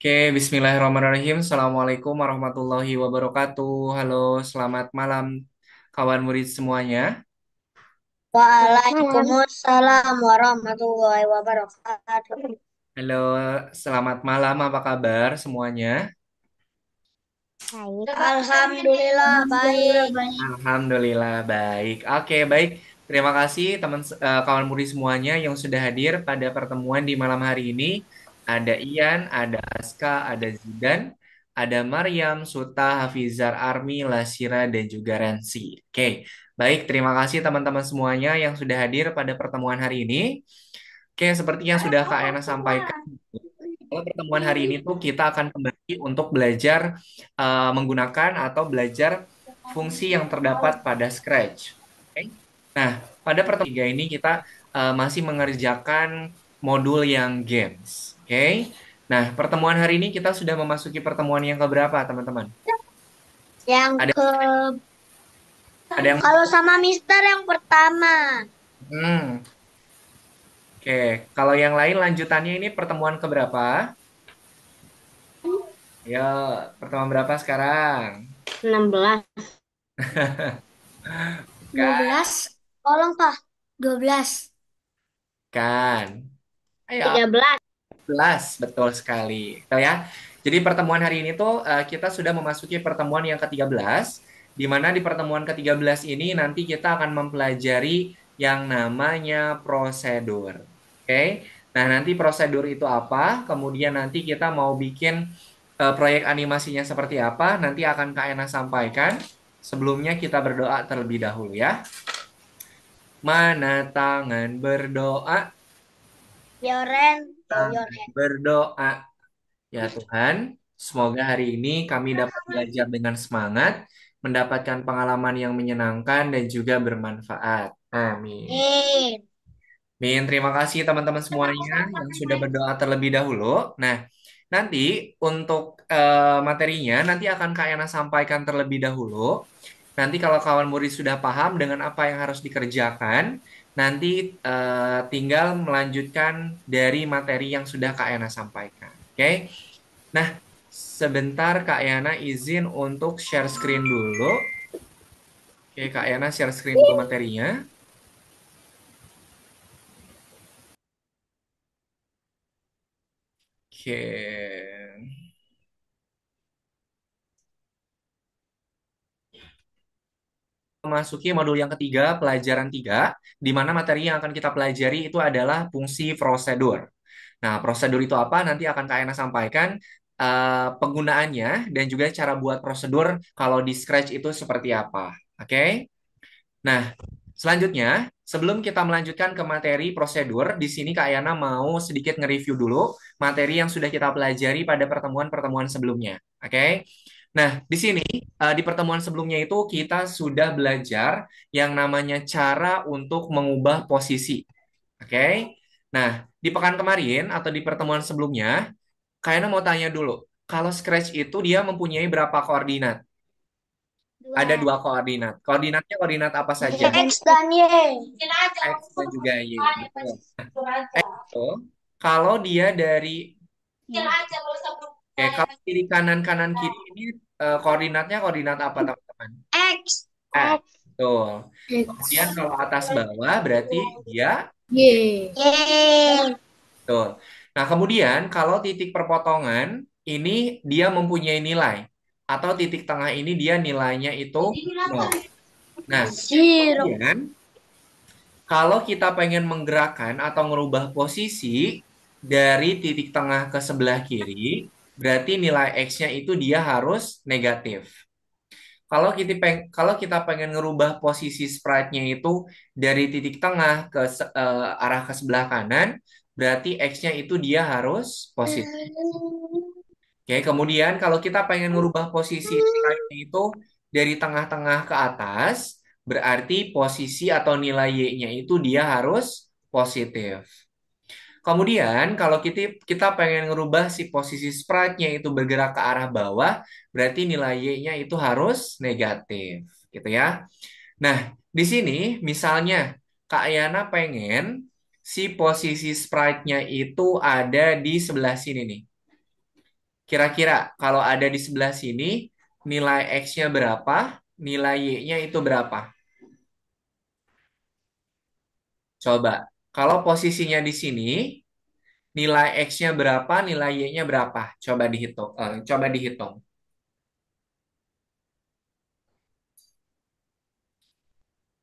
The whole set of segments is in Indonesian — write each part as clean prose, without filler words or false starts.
Oke, Bismillahirrahmanirrahim. Assalamualaikum warahmatullahi wabarakatuh. Halo, selamat malam kawan murid semuanya. Malam. Waalaikumsalam warahmatullahi wabarakatuh. Halo, selamat malam. Apa kabar semuanya? Baik. Alhamdulillah Alhamdulillah baik. baik. Alhamdulillah baik. Oke, baik. Terima kasih kawan murid semuanya yang sudah hadir pada pertemuan di malam hari ini. Ada Ian, ada Aska, ada Zidan, ada Maryam, Suta, Hafizar, Armi, Lasira, dan juga Rensi. Oke, baik. Terima kasih teman-teman semuanya yang sudah hadir pada pertemuan hari ini. Oke, seperti yang sudah Kak Ena sampaikan, pada pertemuan hari ini tuh kita akan kembali untuk belajar menggunakan atau belajar fungsi yang terdapat pada Scratch. Oke. Nah, pada pertemuan ketiga ini kita masih mengerjakan modul yang games. Oke. Nah, pertemuan hari ini kita sudah memasuki pertemuan yang keberapa, teman-teman? Yang Ada ke ada yang Kalau sama Mister yang pertama. hmm, oke. Kalau yang lain lanjutannya ini pertemuan keberapa? Ya, pertemuan berapa sekarang? 16. Dua Kan, belas. Tolong Pak. 12. kan. Ayo, 13. 11, betul sekali. Betul ya. Jadi pertemuan hari ini tuh kita sudah memasuki pertemuan yang ke-13, di mana di pertemuan ke-13 ini nanti kita akan mempelajari yang namanya prosedur. Oke. Nah, nanti prosedur itu apa? Kemudian nanti kita mau bikin proyek animasinya seperti apa? Nanti akan Kak Ena sampaikan. Sebelumnya kita berdoa terlebih dahulu ya. Mana tangan berdoa? Yoren. Tangan Yoren. berdoa. Ya Tuhan, semoga hari ini kami dapat belajar dengan semangat, mendapatkan pengalaman yang menyenangkan dan juga bermanfaat. Amin. Amin. Amin. Terima kasih teman-teman semuanya yang sudah berdoa terlebih dahulu. Nah, nanti untuk materinya nanti akan Kak Yana sampaikan terlebih dahulu. Nanti kalau kawan murid sudah paham dengan apa yang harus dikerjakan, nanti tinggal melanjutkan dari materi yang sudah Kak Yana sampaikan. Oke? Nah, sebentar Kak Yana izin untuk share screen dulu. Oke, Kak Yana share screen dulu materinya. Oke. Memasuki modul yang ketiga, pelajaran 3, di mana materi yang akan kita pelajari itu adalah fungsi prosedur. Nah, prosedur itu apa? Nanti akan Kak Ena sampaikan penggunaannya dan juga cara buat prosedur kalau di Scratch itu seperti apa. Oke? Nah, selanjutnya, sebelum kita melanjutkan ke materi prosedur, di sini Kak Yana mau sedikit nge-review dulu materi yang sudah kita pelajari pada pertemuan-pertemuan sebelumnya. Oke? Nah, di sini, di pertemuan sebelumnya itu kita sudah belajar yang namanya cara untuk mengubah posisi. Oke? Nah, di pekan kemarin atau di pertemuan sebelumnya, Kak Yana mau tanya dulu, kalau Scratch itu dia mempunyai berapa koordinat? Ada Dua. dua koordinat. Koordinatnya koordinat apa saja? X dan Y. X dan juga Y. Betul. X itu kalau dia dari kalau kiri kanan kanan kiri ini koordinatnya koordinat apa teman-teman? X. X. X. Betul. Kemudian X. kalau atas bawah berarti dia Y. Y. betul. Nah, kemudian kalau titik perpotongan ini dia mempunyai nilai atau titik tengah ini dia nilainya itu 0. Nah, Zero. kemudian kalau kita pengen menggerakkan atau merubah posisi dari titik tengah ke sebelah kiri, berarti nilai X-nya itu dia harus negatif. Kalau kita pengen ngerubah posisi sprite-nya itu dari titik tengah ke arah ke sebelah kanan, berarti X-nya itu dia harus positif. Oke, kemudian kalau kita pengen ngerubah posisi sprite-nya itu dari tengah-tengah ke atas, berarti posisi atau nilai Y-nya itu dia harus positif. Kemudian kalau kita pengen ngerubah si posisi sprite-nya itu bergerak ke arah bawah, berarti nilai Y-nya itu harus negatif, gitu ya. Nah, di sini misalnya Kak Yana pengen si posisi sprite-nya itu ada di sebelah sini nih. Kira-kira kalau ada di sebelah sini, nilai X-nya berapa, nilai Y-nya itu berapa? Coba, kalau posisinya di sini, nilai X-nya berapa, nilai Y-nya berapa? Coba dihitung. Coba dihitung.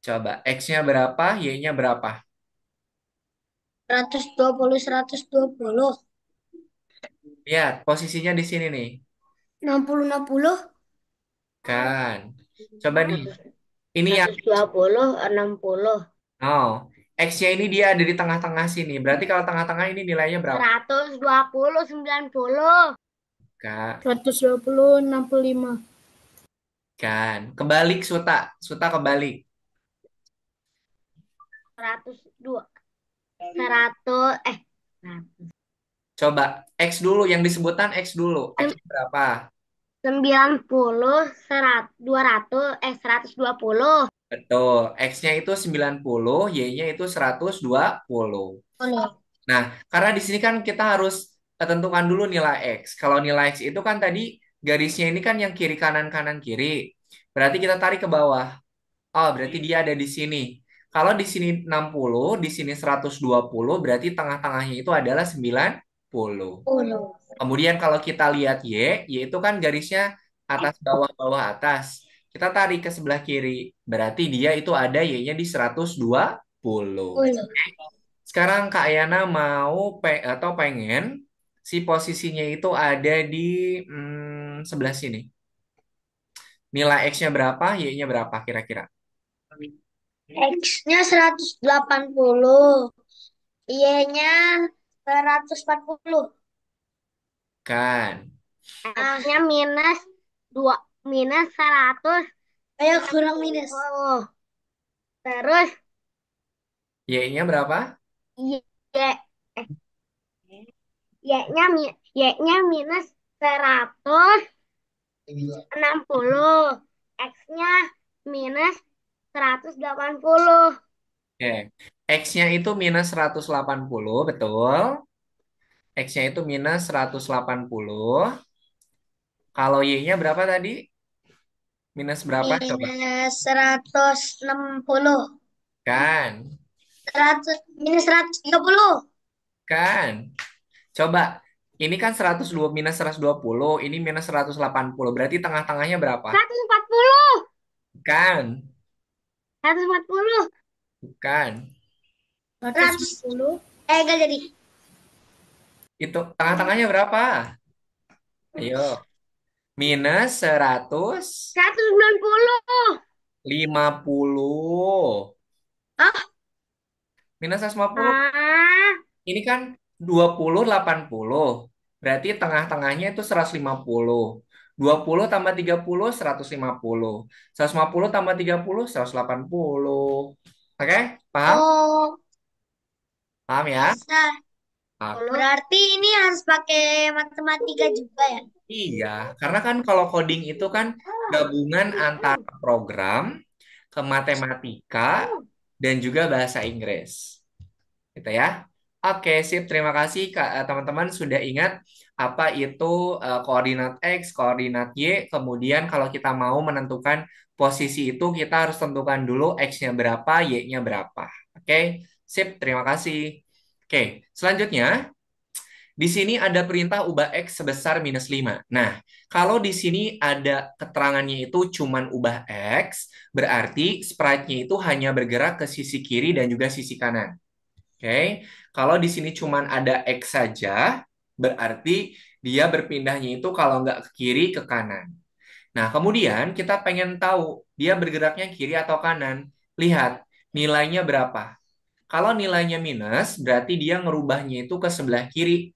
Coba, X-nya berapa, Y-nya berapa? 120, 120. Lihat, posisinya di sini nih. 60, 60. Kan. Coba nih. Ini yang 120, 60. oh, X-nya ini dia ada di tengah-tengah sini. Berarti kalau tengah-tengah ini nilainya berapa? 120, 90. Kak, 120, 65. kan. Kebalik Suta. Suta kebalik. 102. 100, Coba X dulu yang disebutan X dulu. X berapa? 90, 100, 200, 120. Betul. X-nya itu 90, Y-nya itu 120. Oh, Nah, karena di sini kan kita harus tentukan dulu nilai X. Kalau nilai X itu kan tadi garisnya ini kan yang kiri kanan kanan kiri. Berarti kita tarik ke bawah. Oh, berarti dia ada di sini. Kalau di sini 60, di sini 120, berarti tengah-tengahnya itu adalah 90. Kemudian kalau kita lihat Y itu kan garisnya atas bawah bawah atas. Kita tarik ke sebelah kiri. Berarti dia itu ada Y-nya di 120. Sekarang Kak Yana mau atau pengen si posisinya itu ada di sebelah sini. Nilai X-nya berapa, Y-nya berapa kira-kira? X-nya 180. Y-nya 140. Kan. X-nya minus 2, minus 100. Ayo kurang minus. Oh, terus Y-nya berapa? Y, eh, Y-nya, Y-nya minus 160. X-nya minus 180. Oke. X-nya itu minus 180, betul. X-nya itu minus 180. Kalau Y-nya berapa tadi? Minus berapa? Coba. Minus 160. Kan. 100, minus 130. Kan. Coba. Ini kan 102 minus 120, ini minus 180. Berarti tengah-tengahnya berapa? 140. Kan. 140. Bukan. 110. Enggak jadi. Itu tengah-tengahnya berapa? Ayo. Minus 190. 150. Ah, Minus 150. Ah, Ini kan 20 80. Berarti tengah-tengahnya itu 150. 20 tambah 30 150. 150 tambah 30 180. Oke? Paham? oh, Paham ya? bisa. Oke. Berarti ini harus pakai matematika juga ya? Iya, karena kan kalau coding itu kan gabungan antara program ke matematika dan juga bahasa Inggris. Gitu ya. Oke, sip. Terima kasih teman-teman sudah ingat apa itu koordinat X, koordinat Y. Kemudian kalau kita mau menentukan posisi itu, kita harus tentukan dulu X-nya berapa, Y-nya berapa. Oke, sip. Terima kasih. Oke, selanjutnya di sini ada perintah ubah X sebesar minus 5. Nah, kalau di sini ada keterangannya itu cuman ubah X, berarti sprite-nya itu hanya bergerak ke sisi kiri dan juga sisi kanan. Oke, kalau di sini cuman ada X saja, berarti dia berpindahnya itu kalau nggak ke kiri, ke kanan. Nah, kemudian kita pengen tahu dia bergeraknya kiri atau kanan. Lihat, nilainya berapa. Kalau nilainya minus, berarti dia ngerubahnya itu ke sebelah kiri.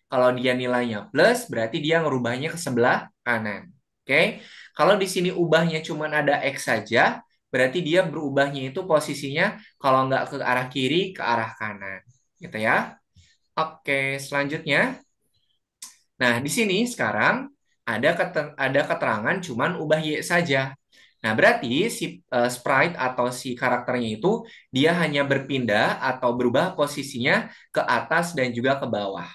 Kalau dia nilainya plus, berarti dia ngerubahnya ke sebelah kanan. Oke, kalau di sini ubahnya cuma ada X saja, berarti dia berubahnya itu posisinya kalau nggak ke arah kiri, ke arah kanan. Gitu ya. Oke, selanjutnya. Nah, di sini sekarang ada keterangan cuman ubah Y saja. Nah, berarti si sprite atau si karakternya itu dia hanya berpindah atau berubah posisinya ke atas dan juga ke bawah.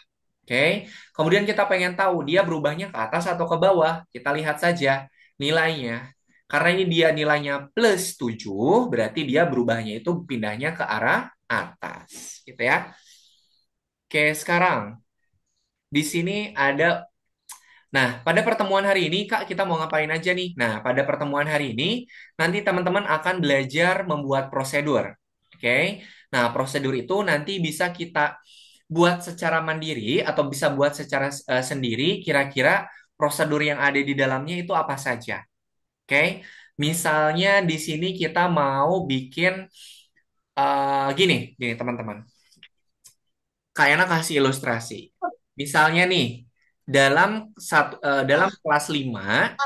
Oke, kemudian kita pengen tahu dia berubahnya ke atas atau ke bawah. Kita lihat saja nilainya. Karena ini dia nilainya plus 7, berarti dia berubahnya itu pindahnya ke arah atas. Gitu ya. Oke, sekarang di sini ada. Nah, pada pertemuan hari ini, Kak, kita mau ngapain aja nih? Nah, pada pertemuan hari ini, nanti teman-teman akan belajar membuat prosedur. Oke, nah prosedur itu nanti bisa kita buat secara mandiri atau bisa buat secara sendiri. Kira-kira prosedur yang ada di dalamnya itu apa saja? Oke, misalnya di sini kita mau bikin gini, gini teman-teman. Kayaknya kasih ilustrasi. Misalnya nih, dalam kelas 5.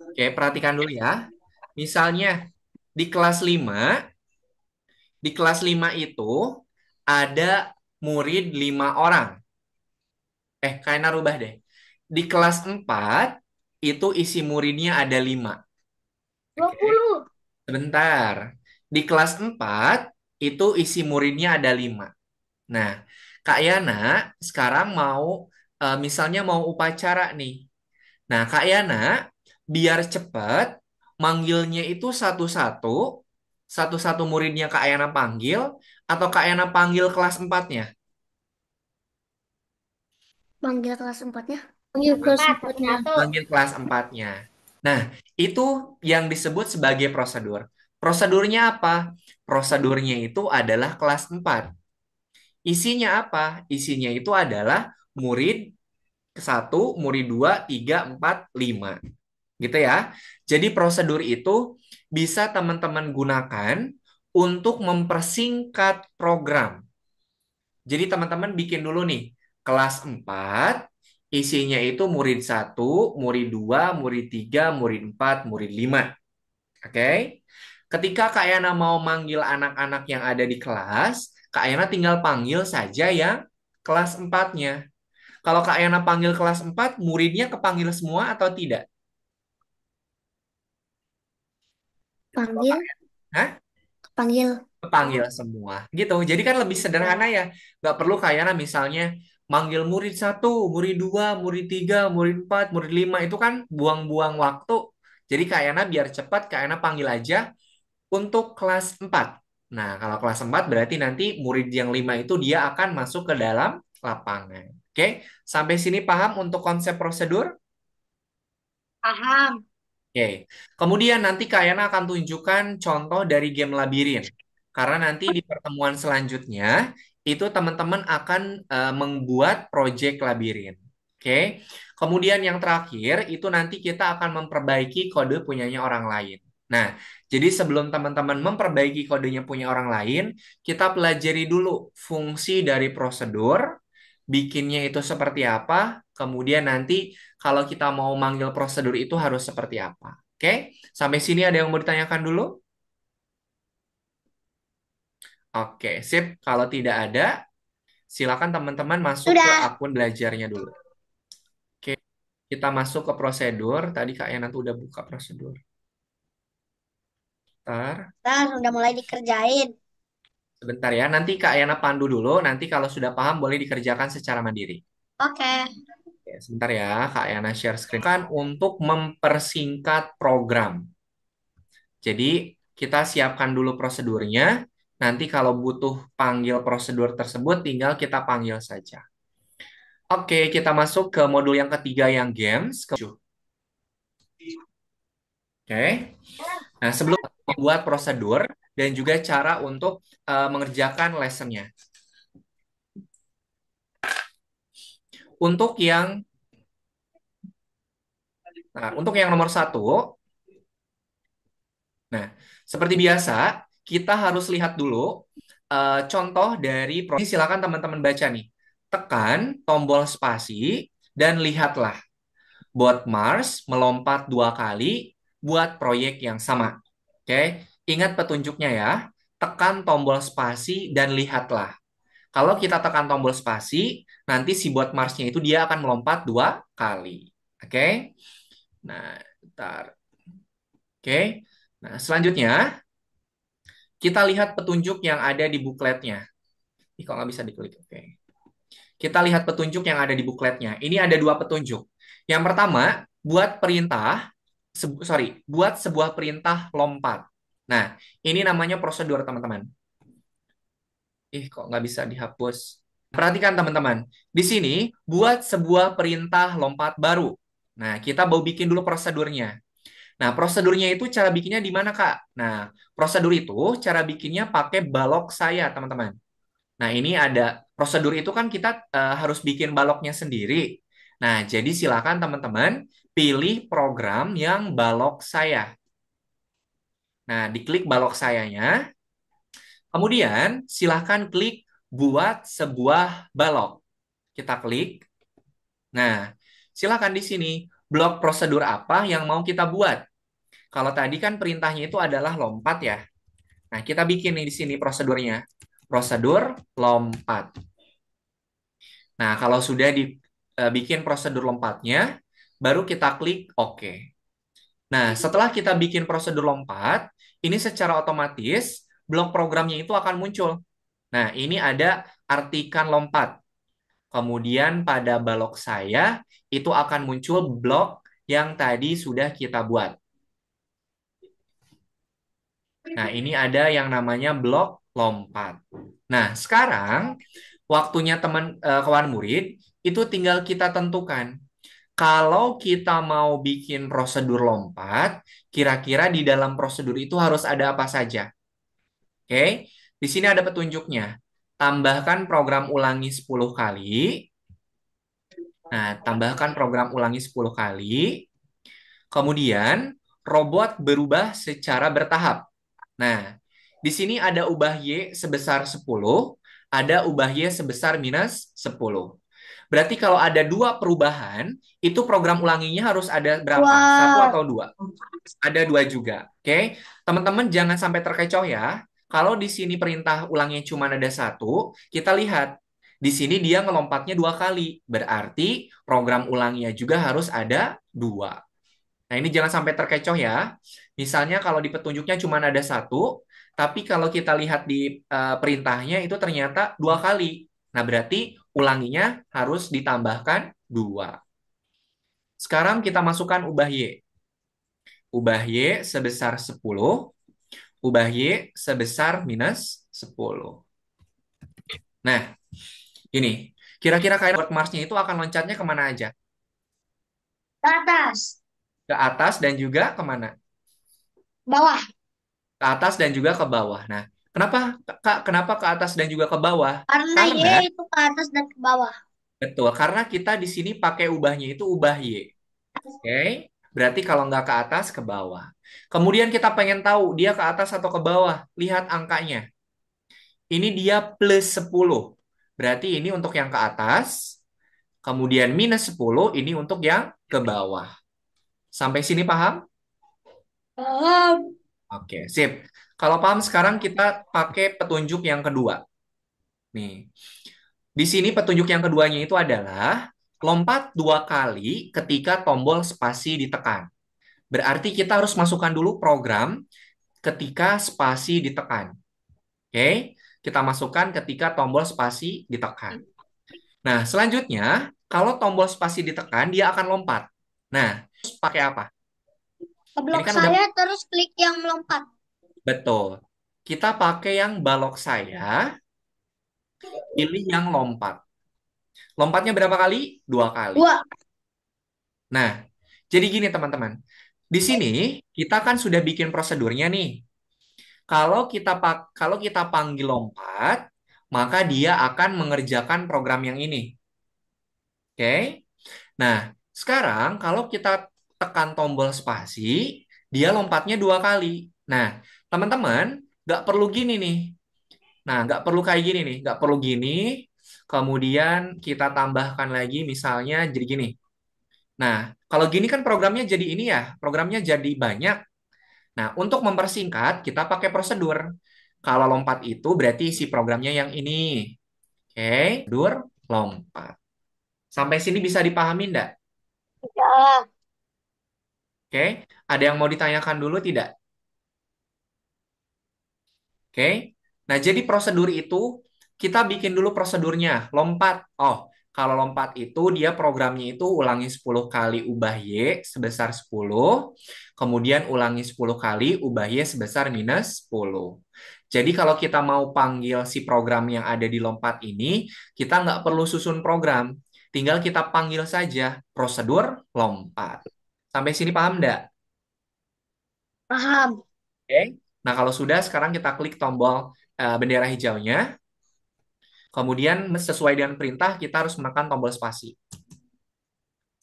Oke, perhatikan dulu ya. Misalnya di kelas 5, di kelas 5 itu ada murid 5 orang. Kayaknya rubah deh. Di kelas 4 itu isi muridnya ada 5. dua Oke, puluh sebentar. Di kelas 4 itu isi muridnya ada 5. Nah, Kak Yana sekarang mau misalnya mau upacara nih. Nah, Kak Yana, biar cepet, manggilnya itu satu-satu, satu-satu muridnya Kak Yana panggil, atau Kak Yana panggil kelas empatnya? Panggil kelas empatnya. Panggil kelas empat satu empatnya. satu. Panggil kelas empatnya. Nah, itu yang disebut sebagai prosedur. Prosedurnya apa? Prosedurnya itu adalah kelas 4. Isinya apa? Isinya itu adalah murid satu, murid 2, 3, 4, 5. Gitu ya. Jadi prosedur itu bisa teman-teman gunakan untuk mempersingkat program. Jadi teman-teman bikin dulu nih kelas 4, isinya itu murid satu, murid 2, murid 3, murid 4, murid 5. Oke? Ketika Kak Yana mau manggil anak-anak yang ada di kelas, Kak Yana tinggal panggil saja yang kelas 4-nya. Kalau Kak Yana panggil kelas 4, muridnya kepanggil semua atau tidak? Kalau Panggil, Kak Hah? panggil. Kepanggil semua gitu. Jadi kan lebih sederhana ya. Nggak perlu kayak misalnya manggil murid satu, murid dua, murid tiga, murid empat, murid lima itu kan buang-buang waktu. Jadi kayaknya biar cepat kayaknya panggil aja untuk kelas 4. Nah, kalau kelas 4 berarti nanti murid yang 5 itu dia akan masuk ke dalam lapangan. Oke, sampai sini paham untuk konsep prosedur? Paham. Oke, kemudian nanti Kak Yana akan tunjukkan contoh dari game labirin. Karena nanti di pertemuan selanjutnya, itu teman-teman akan membuat project labirin. Oke, kemudian yang terakhir, itu nanti kita akan memperbaiki kode punyanya orang lain. Nah, jadi sebelum teman-teman memperbaiki kodenya punya orang lain, kita pelajari dulu fungsi dari prosedur, bikinnya itu seperti apa, kemudian nanti kalau kita mau manggil prosedur itu harus seperti apa. Oke, sampai sini ada yang mau ditanyakan dulu? Oke, sip. Kalau tidak ada, silakan teman-teman masuk ke Sudah. akun belajarnya dulu. Oke, kita masuk ke prosedur. Tadi Kak Yana tuh udah buka prosedur. Bentar, Ntar udah mulai dikerjain. sebentar ya. Nanti Kak Yana pandu dulu. Nanti kalau sudah paham boleh dikerjakan secara mandiri. Oke. Oke, sebentar ya, Kak Yana share screen. Kan untuk mempersingkat program. Jadi kita siapkan dulu prosedurnya. Nanti kalau butuh panggil prosedur tersebut, tinggal kita panggil saja. Oke, kita masuk ke modul yang ketiga yang games. Oke. Nah, sebelum membuat prosedur dan juga cara untuk mengerjakan lessonnya. Untuk yang untuk yang nomor satu, nah, seperti biasa, kita harus lihat dulu contoh dari proses. Silakan teman-teman baca nih. Tekan tombol spasi dan lihatlah bot Mars melompat 2 kali buat proyek yang sama. Oke, ingat petunjuknya ya. Tekan tombol spasi dan lihatlah. Kalau kita tekan tombol spasi, nanti si bot Marsnya itu dia akan melompat 2 kali. Oke, nah, bentar. Oke, nah selanjutnya kita lihat petunjuk yang ada di bukletnya. Ih, kok nggak bisa diklik? Oke. Kita lihat petunjuk yang ada di bukletnya. Ini ada dua petunjuk. Yang pertama, buat perintah, buat sebuah perintah lompat. Nah, ini namanya prosedur, teman-teman. Kok nggak bisa dihapus? Perhatikan, teman-teman. Di sini, buat sebuah perintah lompat baru. Nah, kita mau bikin dulu prosedurnya. Nah, prosedurnya itu cara bikinnya di mana, Kak? Nah, prosedur itu cara bikinnya pakai balok saya, teman-teman. Nah, ini ada prosedur itu kan kita harus bikin baloknya sendiri. Nah, jadi silakan teman-teman pilih program yang balok saya. Nah, diklik balok sayanya. Kemudian silakan klik buat sebuah balok. Kita klik. Nah, silakan di sini blok prosedur apa yang mau kita buat. Kalau tadi kan perintahnya itu adalah lompat ya. Nah, kita bikin nih di sini prosedurnya. Prosedur lompat. Nah, kalau sudah dibikin prosedur lompatnya, baru kita klik OK. Nah, setelah kita bikin prosedur lompat, ini secara otomatis blok programnya itu akan muncul. Nah, ini ada artikan lompat. Kemudian pada balok saya, itu akan muncul blok yang tadi sudah kita buat. Nah, ini ada yang namanya blok lompat. Nah, sekarang waktunya kawan murid itu tinggal kita tentukan. Kalau kita mau bikin prosedur lompat, kira-kira di dalam prosedur itu harus ada apa saja? Oke, di sini ada petunjuknya. Tambahkan program ulangi 10 kali. Nah, tambahkan program ulangi 10 kali. Kemudian, robot berubah secara bertahap. Nah, di sini ada ubah Y sebesar 10, ada ubah Y sebesar minus 10. Berarti kalau ada dua perubahan, itu program ulanginya harus ada berapa? Satu Wow. atau dua? Ada dua juga. Oke, teman-teman jangan sampai terkecoh ya. Kalau di sini perintah ulangnya cuma ada satu, kita lihat di sini dia ngelompatnya dua kali. Berarti program ulangnya juga harus ada dua. Nah, ini jangan sampai terkecoh ya. Misalnya kalau di petunjuknya cuma ada satu, tapi kalau kita lihat di perintahnya itu ternyata dua kali. Nah, berarti ulanginya harus ditambahkan dua. Sekarang kita masukkan ubah Y. Ubah Y sebesar 10, ubah Y sebesar minus 10. Nah, ini. Kira-kira kayak Mars-nya itu akan loncatnya kemana aja? Ke atas. Ke atas dan juga kemana? Bawah. Ke atas dan juga ke bawah. Nah, kenapa Kak, kenapa ke atas dan juga ke bawah? Karena Y Karena itu ke atas dan ke bawah. betul, karena kita di sini pakai ubahnya itu ubah Y. Oke? Berarti kalau nggak ke atas, ke bawah. Kemudian kita pengen tahu dia ke atas atau ke bawah. Lihat angkanya. Ini dia plus 10. Berarti ini untuk yang ke atas. Kemudian minus 10 ini untuk yang ke bawah. Sampai sini paham? Paham. Oke, sip. Kalau paham sekarang kita pakai petunjuk yang kedua. Nih. Di sini petunjuk yang keduanya itu adalah lompat dua kali ketika tombol spasi ditekan. Berarti kita harus masukkan dulu program ketika spasi ditekan. Oke, kita masukkan ketika tombol spasi ditekan. Nah, selanjutnya, kalau tombol spasi ditekan, dia akan lompat. Nah, terus pakai apa? Ke Ini blok kan udah saya terus klik yang melompat. betul. Kita pakai yang balok saya, pilih yang lompat. Lompatnya berapa kali? Dua kali. Dua. Nah, jadi gini teman-teman. Di sini kita kan sudah bikin prosedurnya nih. Kalau kita panggil lompat, maka dia akan mengerjakan program yang ini. Oke? Nah, sekarang kalau kita tekan tombol spasi, dia lompatnya dua kali. Nah, teman-teman, nggak perlu gini nih. Nah, nggak perlu kayak gini nih. Nggak perlu gini. Kemudian kita tambahkan lagi misalnya jadi gini. Nah, kalau gini kan programnya jadi ini ya. Programnya jadi banyak. Nah, untuk mempersingkat, kita pakai prosedur. Kalau lompat itu berarti isi programnya yang ini. Oke, prosedur lompat. Sampai sini bisa dipahami enggak? Ya. Oke, ada yang mau ditanyakan dulu tidak? Oke, nah jadi prosedur itu kita bikin dulu prosedurnya. Lompat. Oh, kalau lompat itu dia programnya itu ulangi 10 kali ubah Y sebesar 10. Kemudian ulangi 10 kali ubah Y sebesar minus 10. Jadi kalau kita mau panggil si program yang ada di lompat ini, kita nggak perlu susun program. Tinggal kita panggil saja prosedur lompat. Sampai sini paham nggak? Paham. Oke. Nah, kalau sudah, sekarang kita klik tombol bendera hijaunya. Kemudian sesuai dengan perintah kita harus menekan tombol spasi.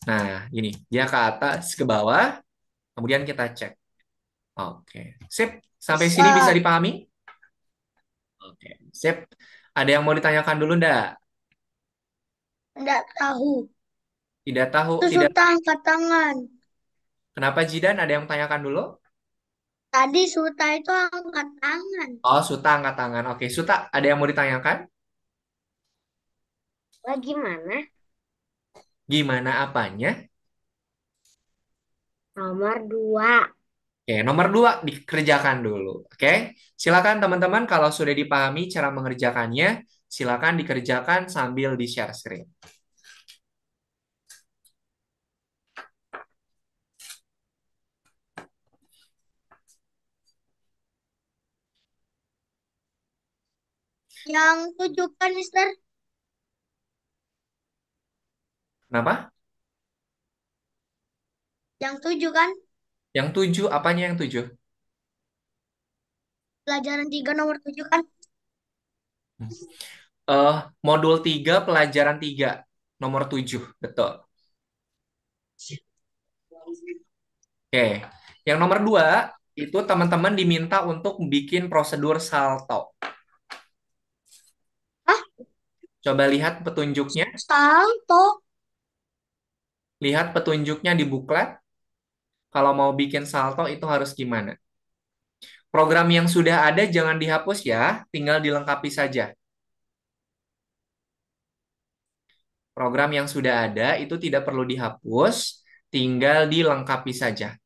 Nah, gini, dia ke atas, ke bawah, kemudian kita cek. Oke, sip. Sampai sini bisa Bisa. dipahami? Oke, sip. Ada yang mau ditanyakan dulu ndak? Enggak tahu. Tidak tahu, Itu tidak. Sultan angkat tangan. Kenapa Jidan? Ada yang tanyakan dulu? Tadi Sultan itu angkat tangan. Oh, Suta angkat tangan. Oke, Suta, ada yang mau ditanyakan? Bagaimana? Gimana apanya? Nomor 2. Oke, nomor dua dikerjakan dulu. Oke, silakan teman-teman kalau sudah dipahami cara mengerjakannya, silakan dikerjakan sambil di share screen. Yang 7 kan, Mister? Kenapa? Yang 7 kan? Yang tujuh, apanya yang tujuh? Pelajaran 3 nomor 7 kan? Eh, Modul 3 pelajaran 3 nomor 7 betul. Oke, yang nomor 2 itu teman-teman diminta untuk bikin prosedur salto. Hah? Coba lihat petunjuknya, Salto. lihat petunjuknya di buklet. Kalau mau bikin salto itu harus gimana? Program yang sudah ada jangan dihapus ya, tinggal dilengkapi saja. Program yang sudah ada itu tidak perlu dihapus, tinggal dilengkapi saja.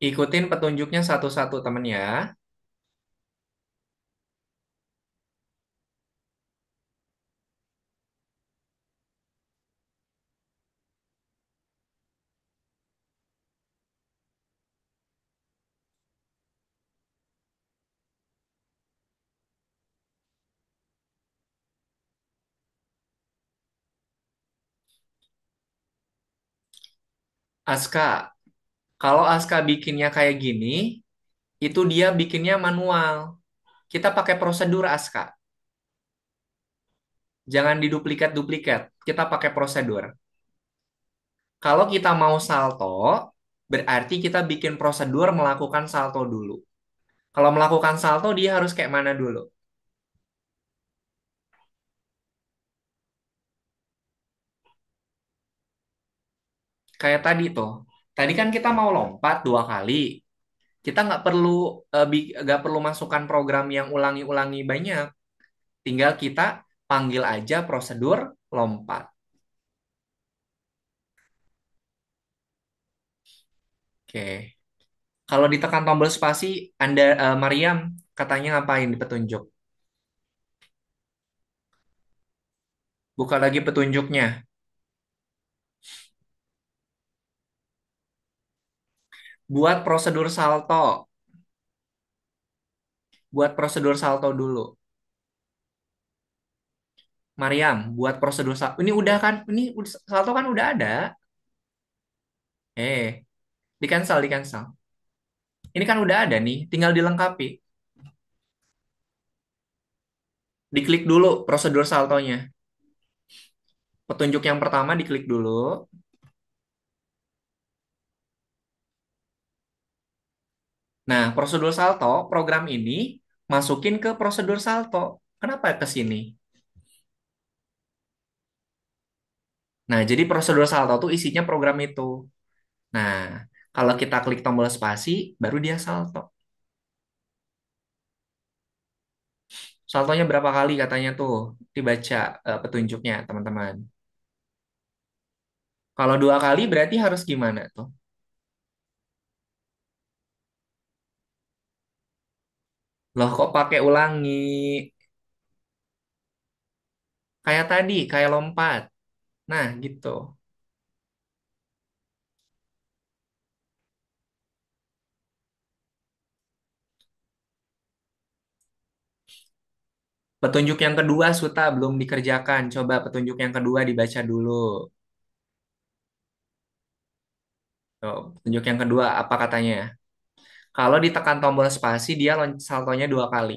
Ikutin petunjuknya satu-satu teman ya. Aska, kalau Aska bikinnya kayak gini, itu dia bikinnya manual. Kita pakai prosedur Aska. Jangan diduplikat-duplikat. Kita pakai prosedur. Kalau kita mau salto, berarti kita bikin prosedur melakukan salto dulu. Kalau melakukan salto, dia harus kayak mana dulu? Kayak tadi tuh. Tadi kan kita mau lompat 2 kali. Kita nggak perlu masukkan program yang ulangi-ulangi banyak. Tinggal kita panggil aja prosedur lompat. Oke. Kalau ditekan tombol spasi, Anda Mariam katanya ngapain di petunjuk? Buka lagi petunjuknya. Buat prosedur salto. Buat prosedur salto dulu. Mariam, buat prosedur salto. Ini udah kan? Salto kan udah ada. Di cancel, di cancel. Ini kan udah ada nih, tinggal dilengkapi. Diklik dulu prosedur saltonya. Petunjuk yang pertama diklik dulu. Nah, prosedur salto, program ini masukin ke prosedur salto. Kenapa ke sini? Nah, jadi prosedur salto tuh isinya program itu. Nah, Kalau kita klik tombol spasi, baru dia salto. Saltonya berapa kali katanya tuh? Dibaca petunjuknya, teman-teman. Kalau 2 kali berarti harus gimana tuh? Loh, kok pakai ulangi? Kayak tadi, kayak lompat. Nah, gitu. Petunjuk yang kedua, Suta, belum dikerjakan. Coba petunjuk yang kedua dibaca dulu. Tuh, petunjuk yang kedua, apa katanya? Kalau ditekan tombol spasi, dia saltonya 2 kali.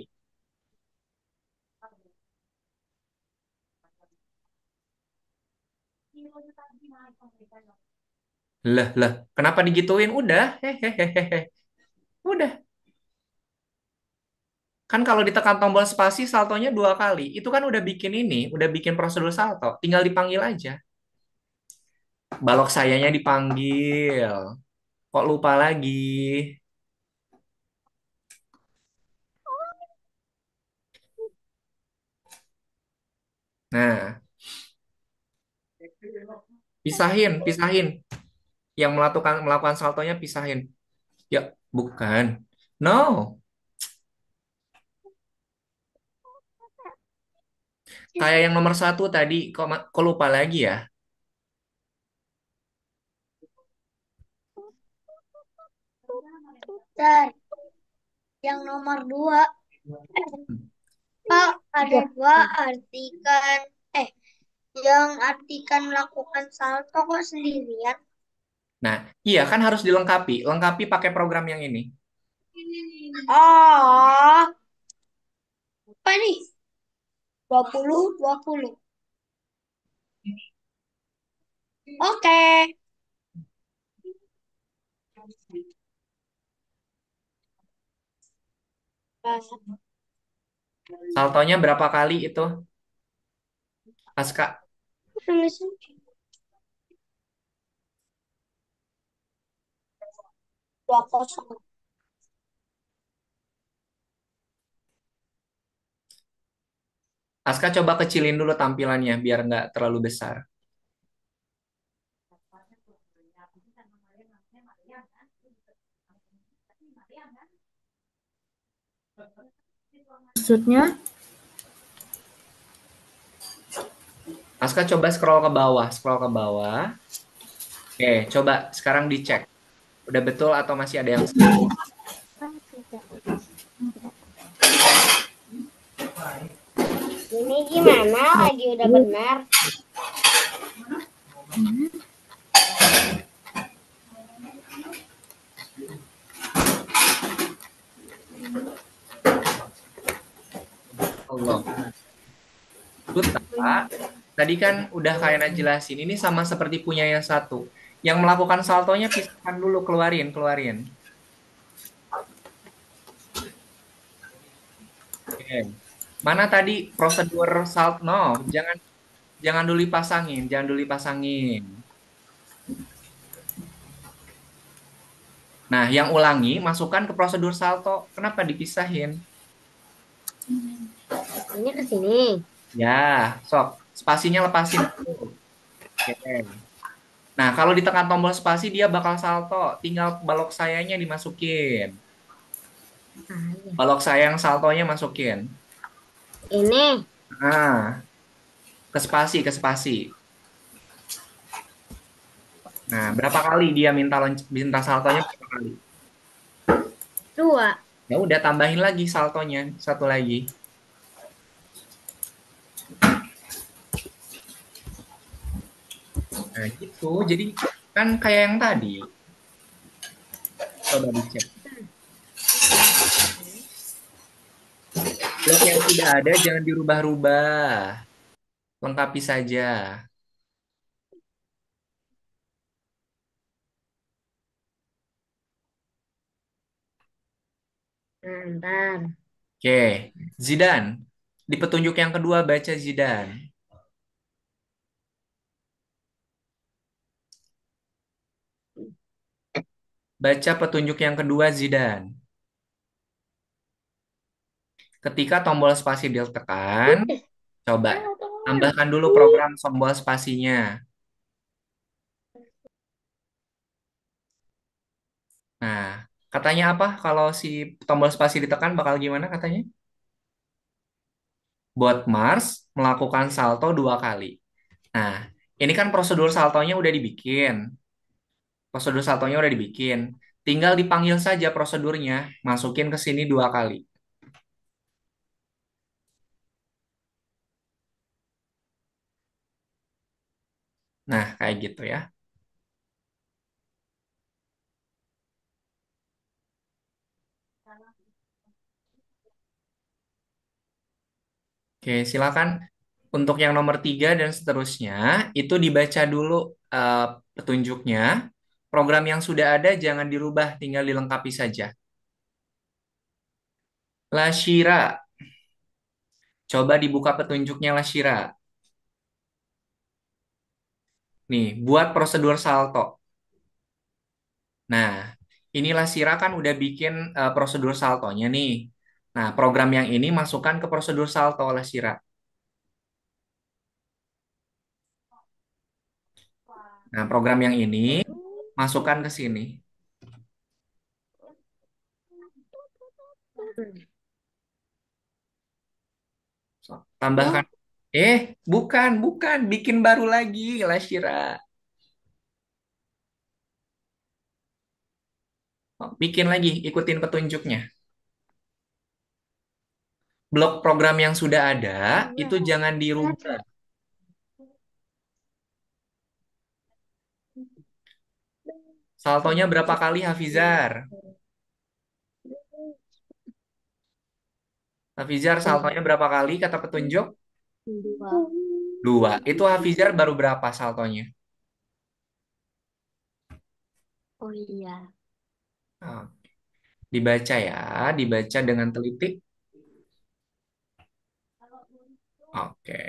Lah, kenapa digituin? Udah, hehehehe. Udah. Kan kalau ditekan tombol spasi, saltonya 2 kali. Itu kan udah bikin ini, udah bikin prosedur salto. Tinggal dipanggil aja. Balok sayanya dipanggil. Kok lupa lagi? Nah, pisahin. Yang melakukan saltonya pisahin. Ya, bukan. No, kayak yang nomor satu tadi, kok lupa lagi ya? Dan yang nomor dua, Kak, ada dua artikan, eh, yang artikan melakukan salto kok sendirian? Nah, iya kan harus dilengkapi. Lengkapi pakai program yang ini. Oh, apa nih? 20 20. Oke. Saltonya berapa kali itu, Aska? Tulisin 20. Aska coba kecilin dulu tampilannya biar nggak terlalu besar. Maksudnya, Aska coba scroll ke bawah, scroll ke bawah. Oke, coba sekarang dicek. Udah betul atau masih ada yang salah? Ini gimana? Lagi udah benar. Allah. Duta, tadi kan udah kayak jelasin. Ini sama seperti punya yang satu. Yang melakukan saltonya pisahkan dulu, keluarin. Oke. Mana tadi prosedur salt? No, jangan jangan dulu dipasangin, jangan dulu dipasangin. Nah, yang ulangi masukkan ke prosedur salto. Kenapa dipisahin? Ini ke sini. Ya, sok. Spasinya lepasin dulu. Oke. Nah, kalau ditekan tombol spasi dia bakal salto. Tinggal balok sayanya dimasukin. Balok saya yang saltonya masukin. Ini. Nah, ke spasi. Nah, berapa kali dia minta saltonya berapa kali? 2. Ya udah tambahin lagi saltonya satu lagi. Nah, gitu. Jadi kan kayak yang tadi. Coba dicek. Blok yang sudah ada jangan dirubah-rubah. Lengkapi saja. Nah, ntar. Oke, Zidan. Di petunjuk yang kedua baca Zidan. Baca petunjuk yang kedua, Zidan. Ketika tombol spasi ditekan, coba tambahkan dulu program tombol spasinya. Nah, katanya apa kalau si tombol spasi ditekan bakal gimana katanya? Bot Mars melakukan salto 2 kali. Nah, ini kan prosedur saltonya udah dibikin. Prosedur saltonya udah dibikin. Tinggal dipanggil saja prosedurnya, masukin ke sini 2 kali. Nah, kayak gitu ya. Oke, silakan. Untuk yang nomor 3 dan seterusnya, itu dibaca dulu eh, petunjuknya. Program yang sudah ada jangan dirubah, tinggal dilengkapi saja. Lashira, coba dibuka petunjuknya Lashira. Nih, buat prosedur salto. Nah, inilah Sira kan udah bikin prosedur saltonya nih. Nah, program yang ini masukkan ke prosedur salto oleh Sira. Nah, program yang ini masukkan ke sini. So, tambahkan. Bukan, bukan. Bikin baru lagi, Lashira. Oh, bikin lagi, ikutin petunjuknya. Blok program yang sudah ada, itu jangan dirubah. Saltonya berapa kali, Hafizar? Hafizar, saltonya berapa kali, kata petunjuk? Dua. 2. Itu Hafizar baru berapa saltonya? Oh iya. Oh, dibaca ya, dibaca dengan teliti. Oke,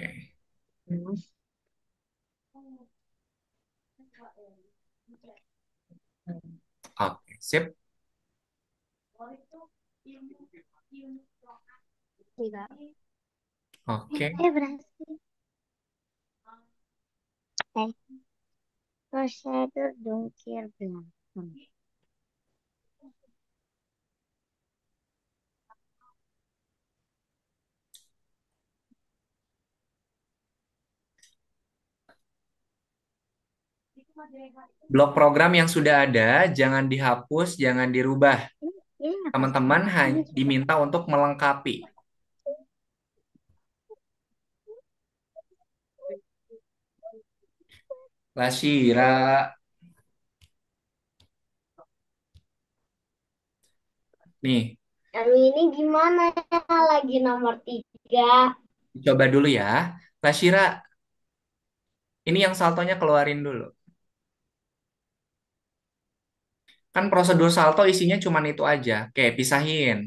oke, sip. Tiga. Oke. Berhasil. Eh, prosedur jungkir belasan. Blok program yang sudah ada, jangan dihapus, jangan dirubah. Ini apa sih? Teman-teman hanya diminta untuk melengkapi. Lashira, nih, Aduh, ini gimana ya? Lagi nomor 3. coba dulu ya. Lashira, ini yang saltonya keluarin dulu. Kan prosedur salto isinya cuma itu aja. Oke, pisahin.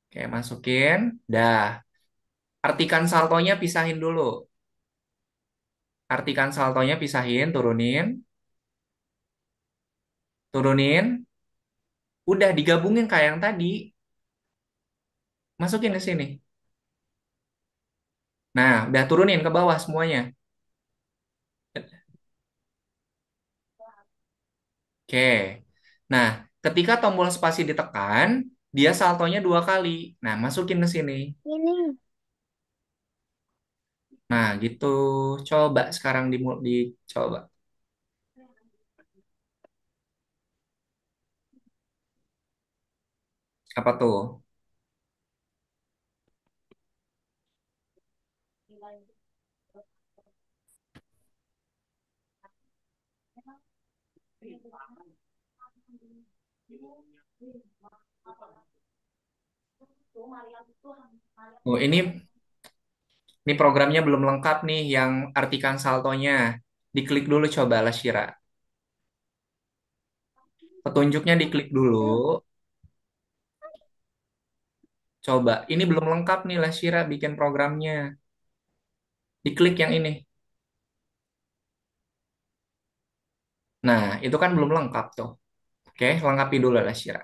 Oke, masukin. Dah. Artikan saltonya pisahin dulu. Artikan saltonya pisahin, turunin. Turunin. Udah digabungin kayak yang tadi. Masukin ke sini. Nah, udah turunin ke bawah semuanya. Oke. Nah, ketika tombol spasi ditekan, dia saltonya 2 kali. Nah, masukin ke sini. Ini. Nah, gitu. Coba sekarang dicoba. Apa tuh? Oh, ini programnya belum lengkap nih yang artikan saltonya. Diklik dulu coba Lashira. Petunjuknya diklik dulu. Coba. Ini belum lengkap nih Lashira bikin programnya. Diklik yang ini. Nah, itu kan belum lengkap tuh. Oke, lengkapi dulu lah Syira.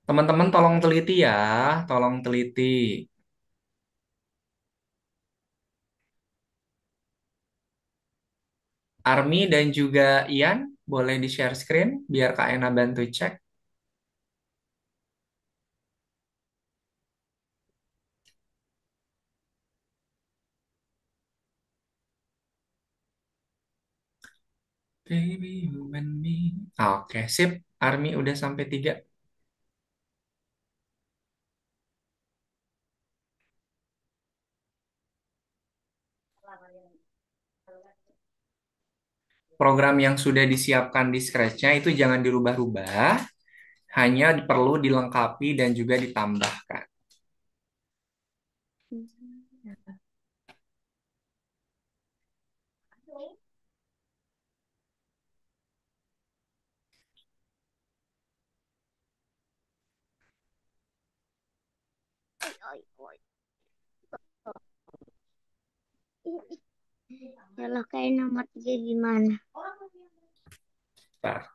Teman-teman tolong teliti ya, tolong teliti. Army dan juga Ian, boleh di-share screen biar Kak Ena bantu cek. Baby, you and me. Oke, sip. Army udah sampai 3. Program yang sudah disiapkan di Scratch-nya itu jangan dirubah-rubah, hanya perlu dilengkapi dan juga ditambahkan. Kalau kayak nomor 3 gimana? Bentar.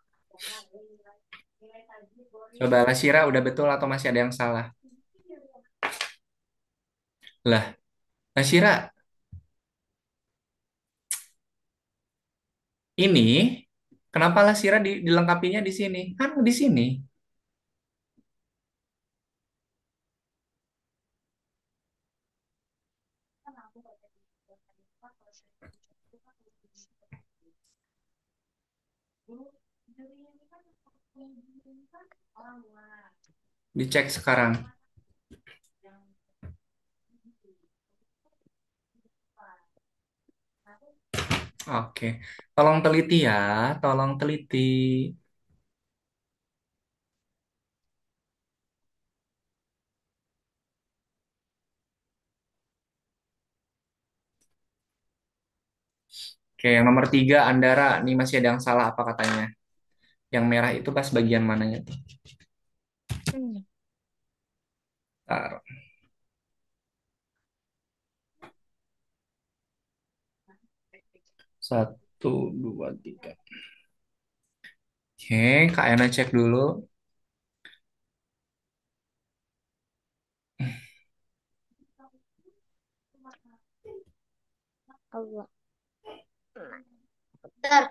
Coba Lasira udah betul atau masih ada yang salah? Lah, Lasira, ini kenapa Lasira dilengkapinya di sini? Kan di sini. Dicek sekarang. Oke. Tolong teliti ya, tolong teliti. Oke, yang nomor 3, Andara. Ini masih ada yang salah apa katanya? Yang merah itu pas bagian mananya tuh? Hmm. Bentar. 1, 2, 3. Oke, Kak Ena cek dulu. Allah. Bentar,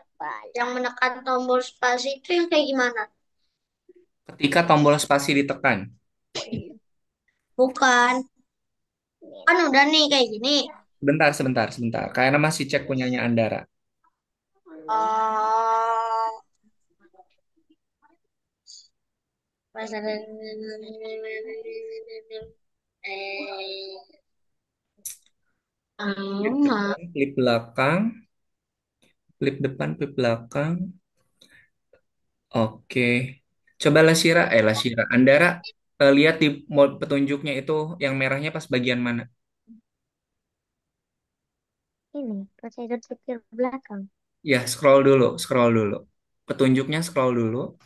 yang menekan tombol spasi itu yang kayak gimana? Ketika tombol spasi ditekan. Bukan, kan udah nih kayak gini. Sebentar, sebentar, sebentar. Kak Ena masih cek punyanya Andara. Oh, pas ada Flip enggak. depan, flip belakang, flip depan, flip belakang. Oke. Coba Lasira, Andara lihat di mode petunjuknya itu yang merahnya pas bagian mana? Ini prosedur setir belakang. Ya, scroll dulu, scroll dulu. Petunjuknya scroll dulu.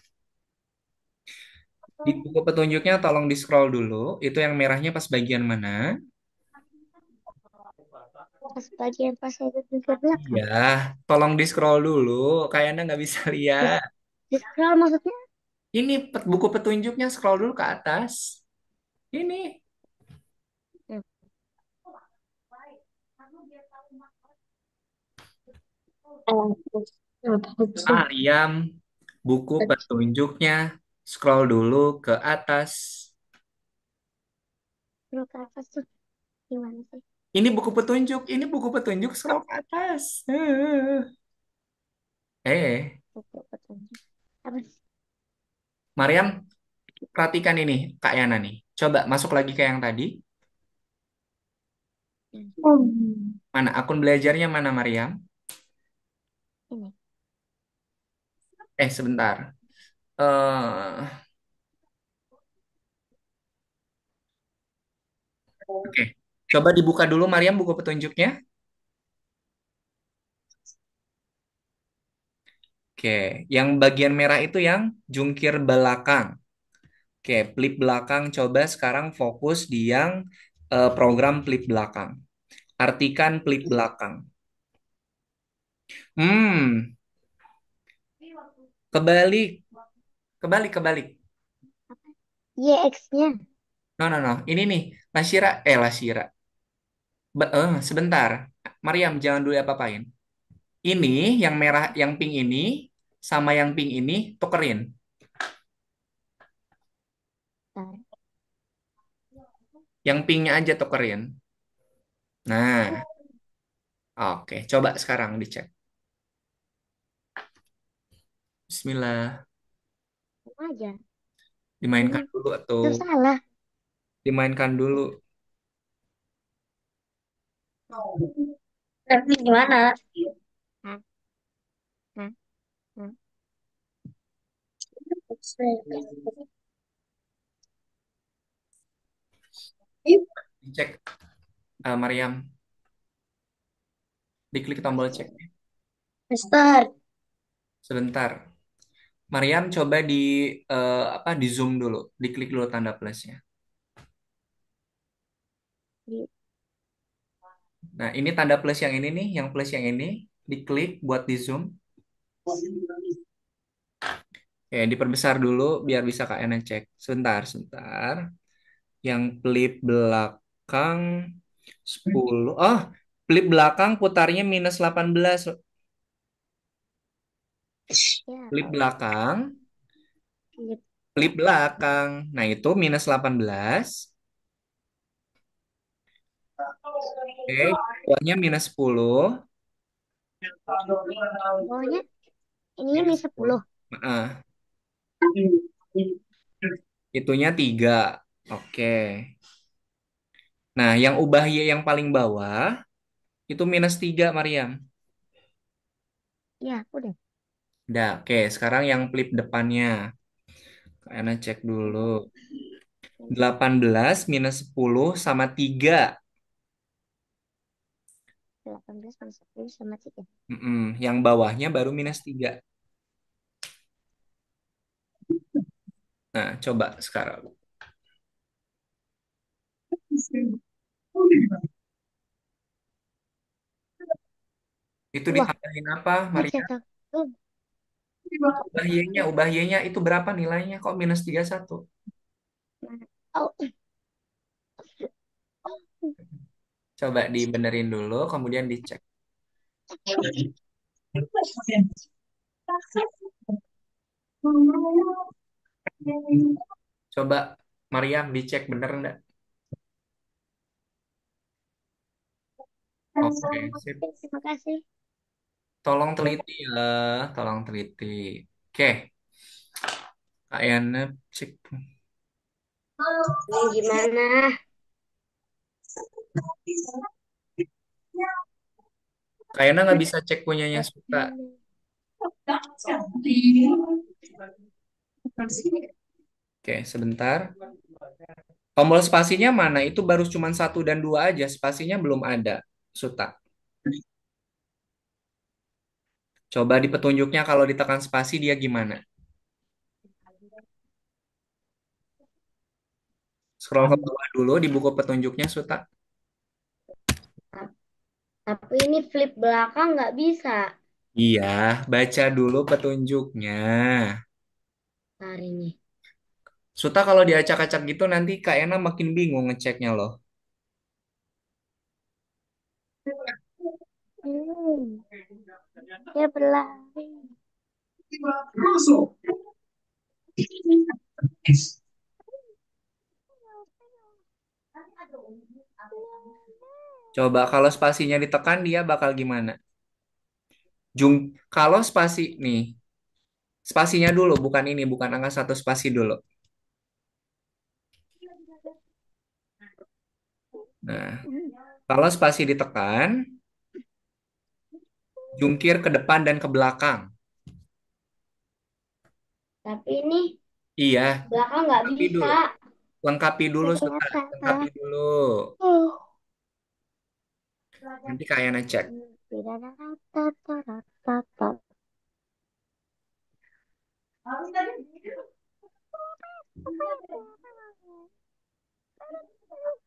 Di buku petunjuknya tolong di scroll dulu. Itu yang merahnya pas bagian mana? Pas bagian prosedur setir belakang. Ya, tolong di scroll dulu. Kayaknya nggak bisa Di, lihat. di scroll maksudnya? Ini buku petunjuknya scroll dulu ke atas. Ini. Hmm. Aliam, buku petunjuknya scroll dulu ke atas. Scroll ke atas tuh gimana sih? Ini buku petunjuk scroll ke atas. Buku petunjuk. Apa sih? Mariam, perhatikan ini Kak Yana nih. Coba masuk lagi ke yang tadi. Mana akun belajarnya mana Mariam? Ini. Sebentar. Eh, oke. Coba dibuka dulu Mariam buku petunjuknya. Oke, yang bagian merah itu yang jungkir belakang. Oke, flip belakang. Coba sekarang fokus di yang program flip belakang. Artikan flip belakang. Hmm, kebalik, kebalik. Y X-nya. No, no, no. Ini nih, Lasira. Sebentar. Mariam, jangan dulu apa-apain. Ini yang merah, yang pink ini sama yang pink ini tukerin. Bentar. Yang pinknya aja tukerin. Nah, oke. Coba sekarang dicek. Bismillah. Sama aja. Dimainkan dulu Itu atau salah. dimainkan dulu. Tapi gimana? Hah? Hah? Hah? Dicek, Mariam. Diklik tombol cek. Mister, Sebentar. Mariam coba di zoom dulu. Diklik dulu tanda plusnya. Di- Nah, ini tanda plus yang ini nih, yang plus yang ini. Diklik buat di zoom. Oke, diperbesar dulu biar bisa Kak Ena cek. Sebentar. Yang pelip belakang 10. Oh, pelip belakang putarnya -18. Ya, Pelip tahu. belakang, Flip pelip belakang. Nah, itu -18. Oke, bawahnya -10. bawahnya ini Minus minus 10. 10. Nah, itunya 3. Oke. Nah, yang ubah Y yang paling bawah itu -3, Mariam. Ya, udah. Udah, oke. Sekarang yang flip depannya. Karena cek dulu. 18 -10 sama 3. 18 minus 10 sama 3. Yang bawahnya baru -3. Nah, coba sekarang. Itu Wah, ditambahin apa, Maria? dicetak. Uh, Ubah Y-nya itu berapa nilainya? Kok -31? oh, Coba dibenerin dulu, kemudian dicek. Coba, Mariam, dicek bener nggak? Oke, sip. terima kasih. Tolong teliti ya, tolong teliti. Oke, Kak Yana cek. Ini gimana? Kak Yana nggak bisa cek punyanya Buat Suta. Oke, sebentar. Tombol spasinya mana? Itu baru cuma 1 dan 2 aja. Spasinya belum ada, Suta. Coba di petunjuknya kalau ditekan spasi dia gimana? Scroll ke bawah dulu di buku petunjuknya, Suta. Tapi ini flip belakang nggak bisa. Iya, baca dulu petunjuknya. Hari ini. Suta kalau diacak-acak gitu nanti Kak Ena makin bingung ngeceknya loh. Hmm, dia berlari. Coba kalau spasinya ditekan dia bakal gimana? Kalau spasi nih, spasinya dulu bukan ini, bukan angka satu spasi dulu. Nah, kalau spasi ditekan, jungkir ke depan dan ke belakang. Tapi ini Iya, belakang nggak lengkapi bisa. dulu. Lengkapi dulu, Suta. Ternyata. Lengkapi dulu. Oh. Nanti Kak Yana cek.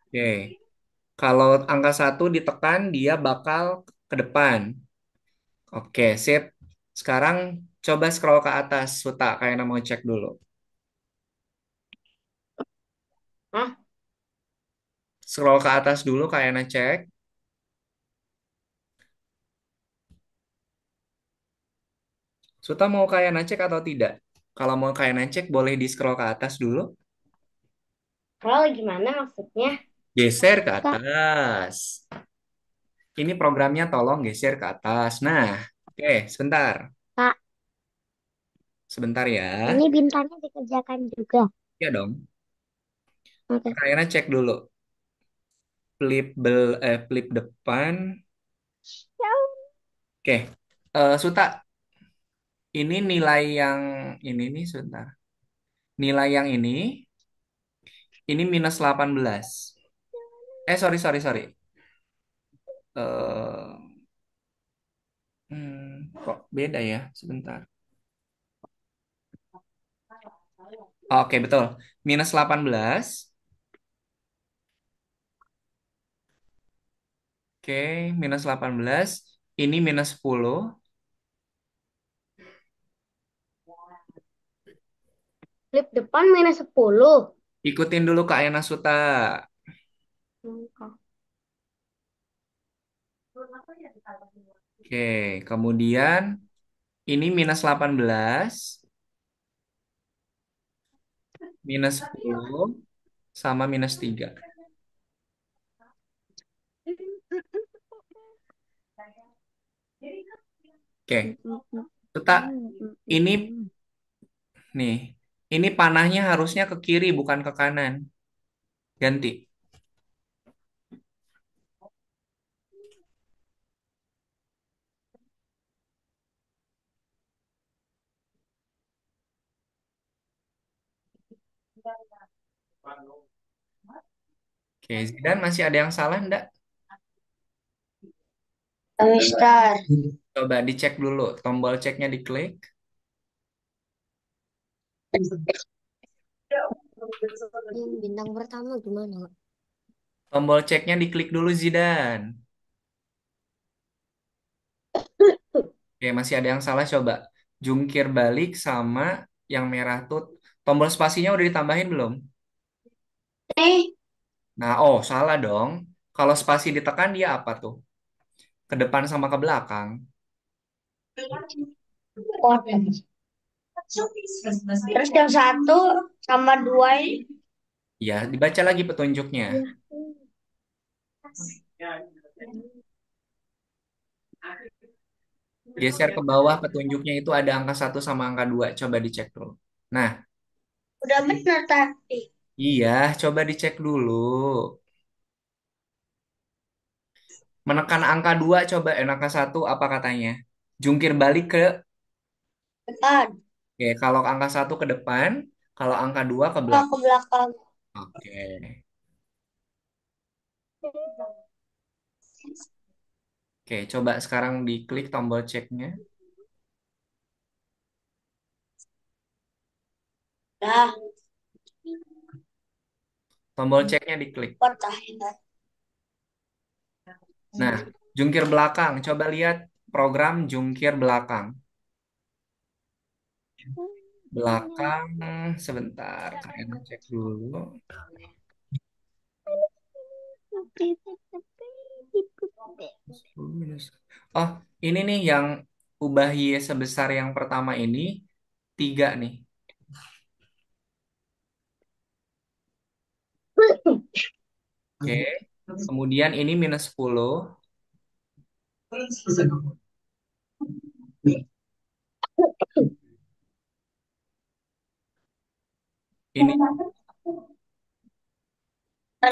Oke. Kalau angka 1 ditekan, dia bakal ke depan. Oke, sip. Sekarang coba scroll ke atas, Suta, kayak mau cek dulu. Hah? Scroll ke atas dulu, kayak cek. Suta mau kayak cek atau tidak? Kalau mau kayak cek, boleh di scroll ke atas dulu. Kalau gimana maksudnya? Geser ke Kak, atas. Ini programnya tolong geser ke atas. Nah, oke, sebentar. Kak, Sebentar ya. ini bintangnya dikerjakan juga. Ya dong. Oke. Kayaknya cek dulu. Flip depan. Oke. Suta, ini nilai yang ini nih, sebentar. Nilai yang ini minus 18. Sorry, sorry, sorry. Eh, kok beda ya? Sebentar. Oke, betul. Minus 18. Oke, minus 18. Ini minus 10. Flip depan -10. Ikutin dulu Kak Yana Suta. Oke, kemudian ini minus 18, minus 10, sama minus 3. Oke, Suta, ini nih, ini panahnya harusnya ke kiri bukan ke kanan. Ganti. Oke, Zidan masih ada yang salah enggak? Mister. Coba dicek dulu, tombol ceknya diklik. Yang bintang pertama gimana? Tombol ceknya diklik dulu Zidan. Oke, masih ada yang salah coba. Jungkir balik sama yang merah tuh. Tombol spasinya udah ditambahin belum? Eh, Nah, oh salah dong. Kalau spasi ditekan dia apa tuh? Ke depan sama ke belakang. kode. Terus yang satu sama dua ini. Ya, dibaca lagi petunjuknya. Ya. Geser ke bawah petunjuknya itu ada angka 1 sama angka 2. Coba dicek dulu. Nah, Udah benar tadi. iya, coba dicek dulu. Menekan angka 2 coba angka 1 apa katanya? Jungkir balik ke Depan. Oke, kalau angka 1 ke depan, kalau angka 2 ke Oh, belakang. ke belakang. Oke. Oke, coba sekarang diklik tombol ceknya. Dah, Tombol ceknya diklik. pertahanan. Nah, jungkir belakang. Coba lihat program jungkir belakang. Belakang, sebentar. Kalian cek dulu. Oh, ini nih yang ubah Y sebesar yang pertama ini 3 nih. Oke. Kemudian ini minus 10. Ini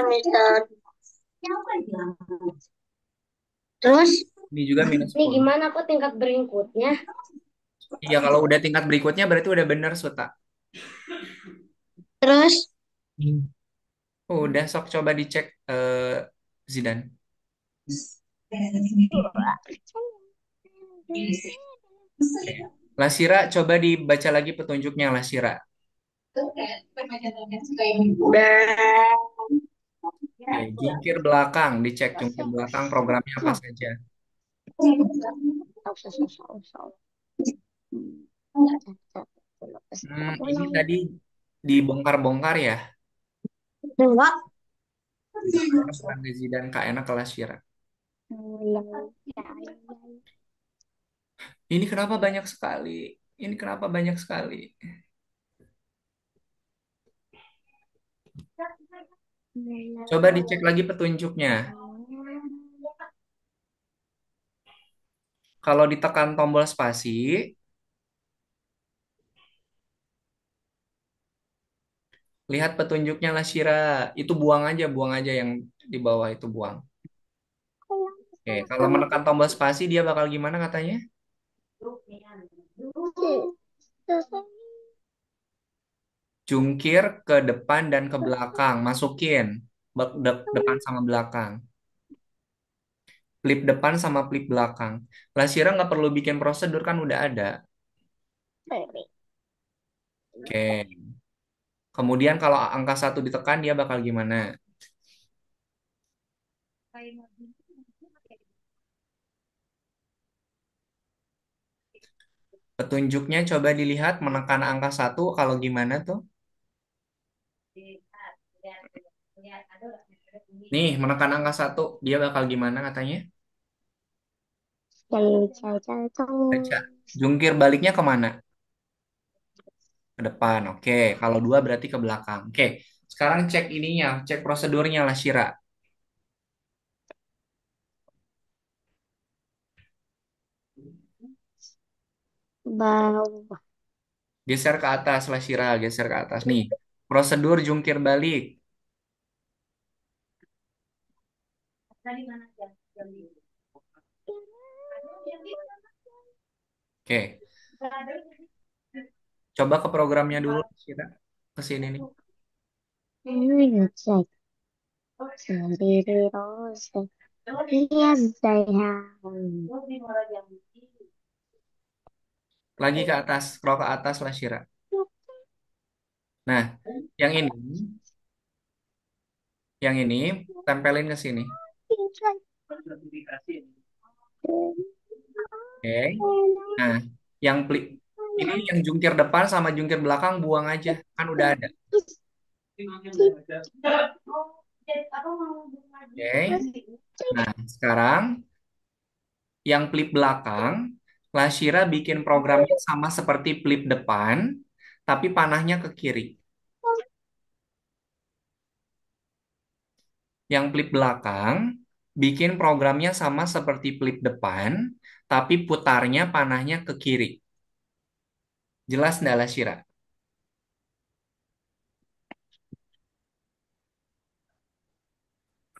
Mister. Terus, ini juga minus Ini 10. gimana kok tingkat berikutnya? Iya, kalau udah tingkat berikutnya berarti udah bener, Suta. terus, Oh, udah sok coba dicek Zidan. Lasira, coba dibaca lagi petunjuknya Lasira. udah. Oke, jungkir belakang, dicek jungkir belakang programnya apa saja. Usah, usah, usah. Ini tadi dibongkar-bongkar ya. Enggak. Terus Randi dan Kak Ena kelas Syira. Ini kenapa banyak sekali? Ini kenapa banyak sekali? Coba dicek lagi petunjuknya. Kalau ditekan tombol spasi, lihat petunjuknya lah Syira. Itu buang aja yang di bawah itu buang. Oke, kalau menekan tombol spasi dia bakal gimana katanya? Jungkir ke depan dan ke belakang, masukin depan sama belakang. Flip depan sama flip belakang. Lah Syira nggak perlu bikin prosedur kan udah ada. Oke. Kemudian kalau angka satu ditekan dia bakal gimana? Petunjuknya coba dilihat menekan angka satu kalau gimana tuh? Nih, menekan angka satu dia bakal gimana katanya? Baca. Jungkir baliknya kemana? Ke depan. Oke. Kalau dua berarti ke belakang. Oke. Sekarang cek ininya, cek prosedurnya lah Syira. Bawah. Geser ke atas lah Syira, geser ke atas. Nih, prosedur jungkir balik. Oke. Coba ke programnya dulu Syira. Ke sini nih. Cek. Sendiri terus. Lihat saya. Lagi ke atas, scroll ke atas lah Syira. Nah, yang ini, yang ini tempelin ke sini. Oke. Nah, yang ini yang jungkir depan sama jungkir belakang buang aja, kan udah ada. Oke. Nah, sekarang yang flip belakang, Lashira bikin programnya sama seperti flip depan, tapi panahnya ke kiri. Yang flip belakang, bikin programnya sama seperti flip depan, tapi putarnya panahnya ke kiri. Jelas nggak Lashira?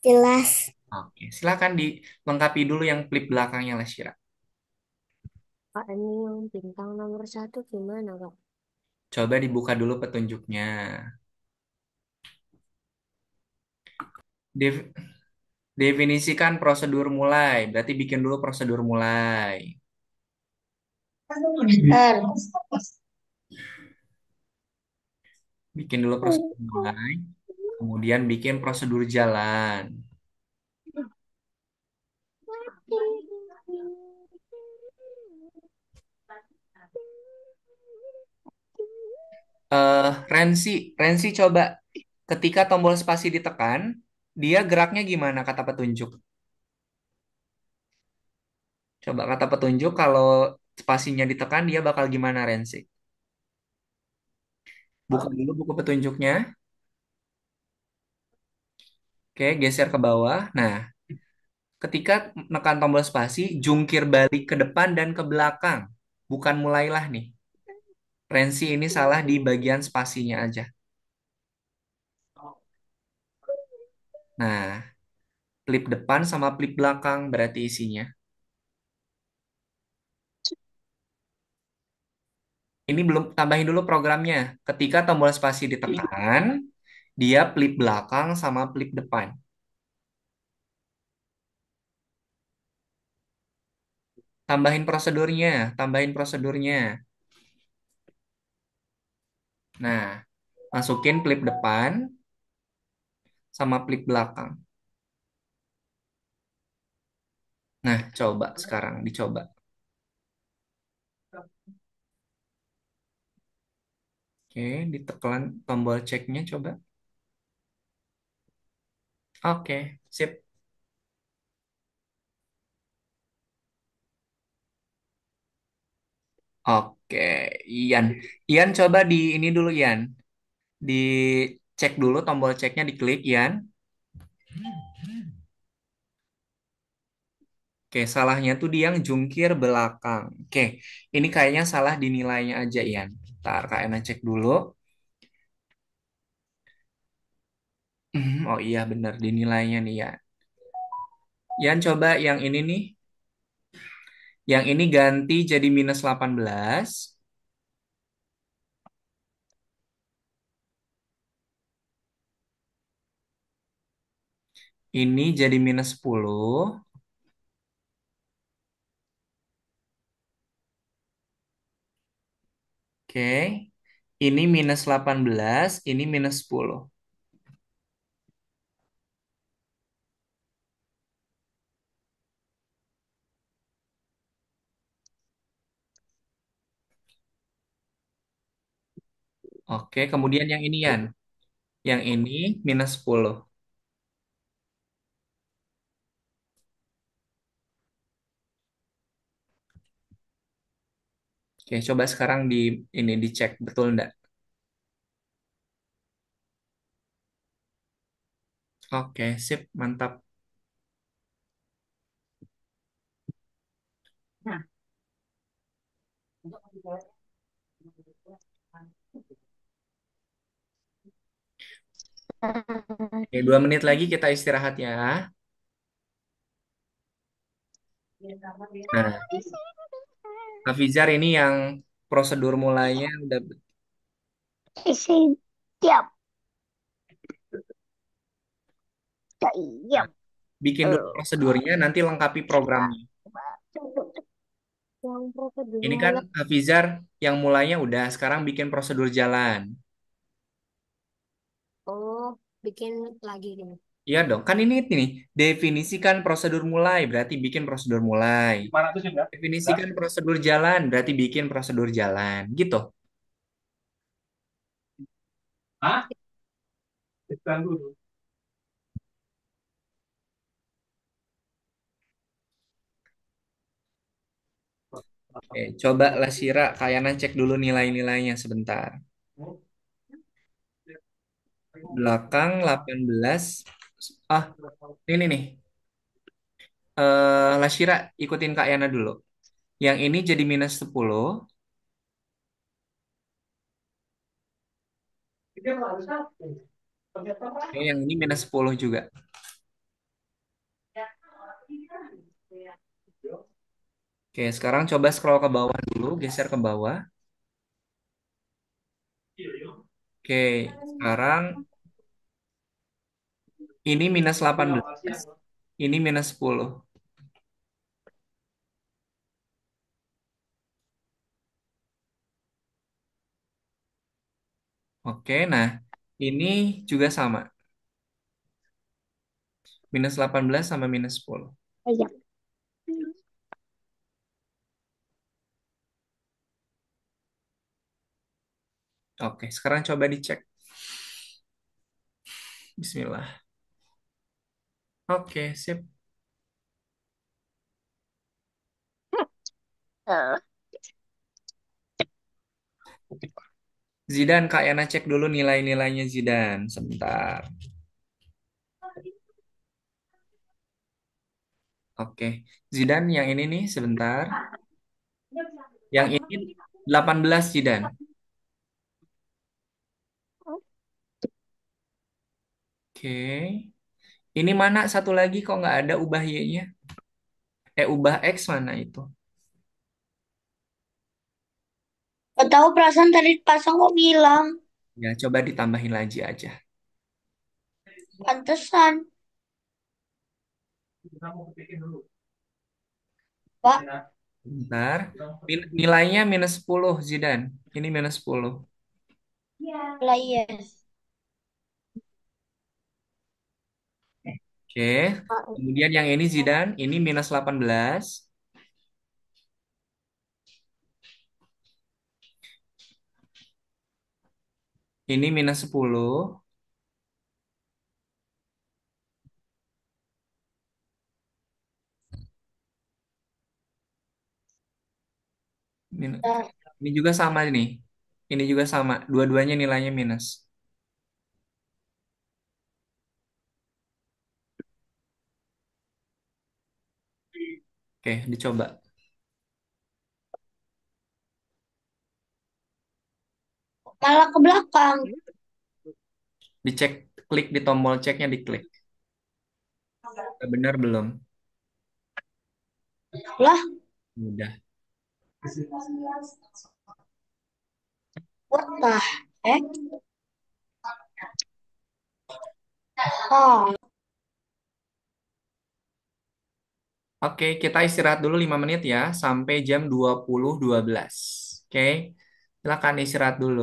Jelas. Oke, silakan dilengkapi dulu yang flip belakangnya Lashira. Kak, ini yang bintang nomor satu gimana, Kak? Coba dibuka dulu petunjuknya. Dev- Definisikan prosedur mulai. Berarti bikin dulu prosedur mulai. Bentar. Bikin dulu prosedur mulai. Kemudian bikin prosedur jalan. Rensi coba ketika tombol spasi ditekan, dia geraknya gimana kata petunjuk? Coba kata petunjuk kalau spasinya ditekan dia bakal gimana Rensi? Buka dulu buku petunjuknya. Oke, geser ke bawah. Nah, ketika menekan tombol spasi, jungkir balik ke depan dan ke belakang. Bukan mulailah nih. Rensi ini salah di bagian spasinya aja. Nah, flip depan sama flip belakang berarti isinya. Ini belum tambahin dulu programnya. Ketika tombol spasi ditekan, dia flip belakang sama flip depan. Tambahin prosedurnya, tambahin prosedurnya. Nah, masukin flip depan sama flip belakang. Nah, coba sekarang dicoba. Oke, ditekan tombol ceknya coba. Oke, sip. Oke, Ian. Ian coba di ini dulu, Ian. Dicek dulu tombol ceknya diklik, Ian. Oke, salahnya tuh dia yang jungkir belakang. Oke, ini kayaknya salah di nilainya aja, Ian. Ntar Kak Ena cek dulu. Oh iya, bener di nilainya nih, ya. Ian coba yang ini nih. Yang ini ganti jadi minus 18. Ini jadi minus 10. Oke. Ini minus 18, ini minus 10. Oke, kemudian yang ini, Yan. Yang ini minus 10. Oke, coba sekarang ini dicek betul enggak? Oke, sip, mantap. Oke, 2 menit lagi kita istirahat ya. Nah, Hafizar ini yang prosedur mulainya udah Siap. nah, Siap. bikin dulu prosedurnya, nanti lengkapi programnya. Yang prosedur Ini kan mulai. Hafizar yang mulainya udah, sekarang bikin prosedur jalan. Oh, bikin lagi gini. Iya dong, kan ini nih, definisikan prosedur mulai, berarti bikin prosedur mulai. 500 ya, Mbak? Mbak? Definisikan prosedur jalan, berarti bikin prosedur jalan. Gitu. Hah? Iklan dulu. Oke, coba Lasira, kayaknya cek dulu nilai-nilainya sebentar. Belakang 18. Ah, ini nih. Lasira, ikutin Kak Yana dulu. Yang ini jadi minus 10. Oke, yang ini minus 10 juga. Oke, sekarang coba scroll ke bawah dulu, geser ke bawah. Oke, sekarang ini minus 18, ini minus 10. Oke, nah ini juga sama. Minus 18 sama minus 10. Siap. Oke, sekarang coba dicek. Bismillah. Oke, sip. Zidan, Kak Yana cek dulu nilai-nilainya Zidan. Sebentar. Oke, Zidan yang ini nih sebentar. Yang ini 18 Zidan. Oke. Ini mana satu lagi kok nggak ada ubah Y-nya? Ubah X mana itu? Gak tahu perasaan tadi pasang kok bilang. Ya, coba ditambahin lagi aja. Pantesan, Pak. Bentar. Nilainya minus 10 Zidan. Ini minus 10. Lah iya. Oke. Kemudian yang ini Zidan, ini minus 18. Ini minus 10. Min- Dan Ini juga sama nih. Ini juga sama. Dua-duanya nilainya minus. Oke, dicoba. malah ke belakang. Dicek, klik di tombol ceknya, diklik. Udah benar belum? Lah, Udah. what the heck? Oh, Oke, kita istirahat dulu 5 menit ya, sampai jam 20.12. Oke, silakan istirahat dulu.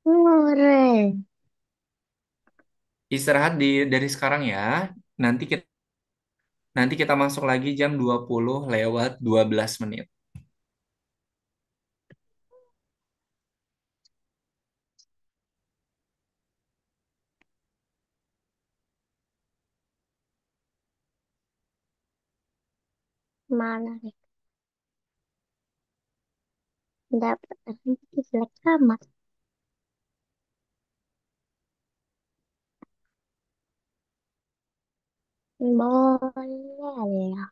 Keren. Istirahat dari sekarang ya. Nanti kita masuk lagi jam 20 lewat 12 menit. Mana nih? Dapat jelek amat. Boleh ya.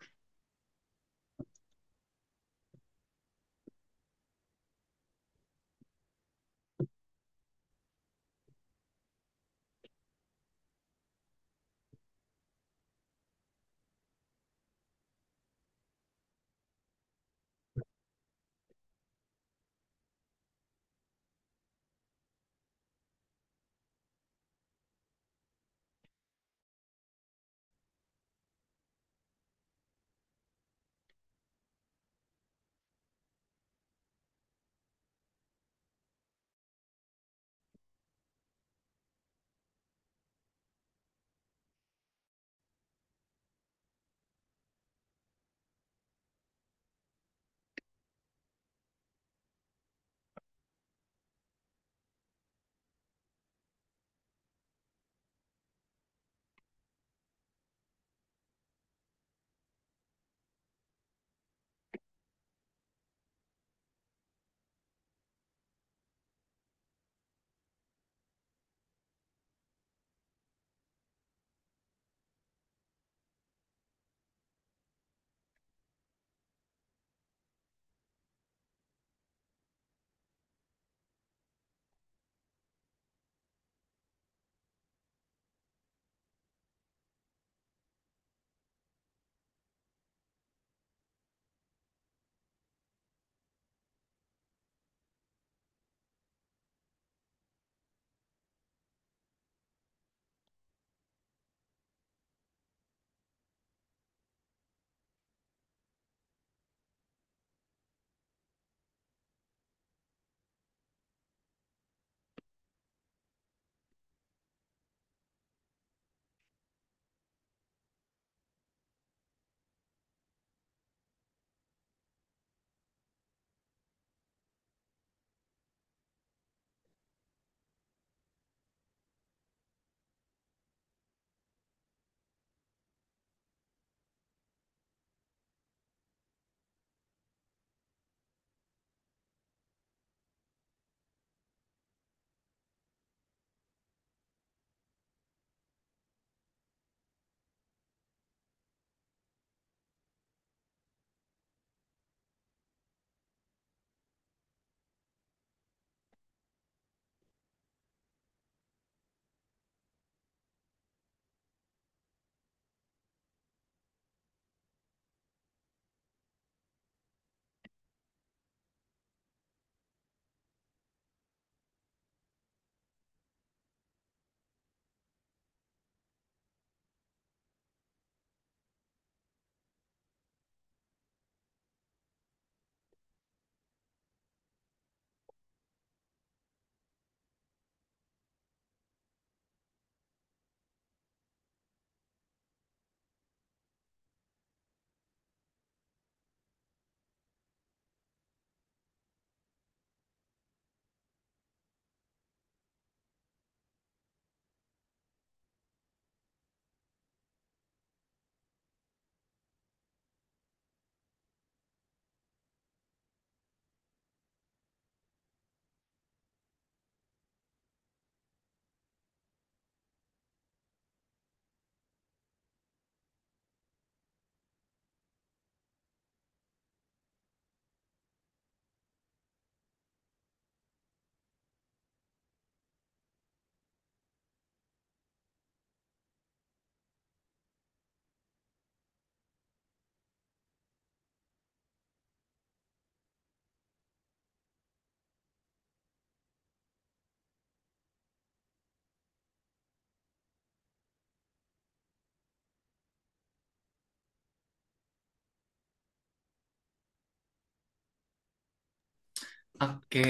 Oke,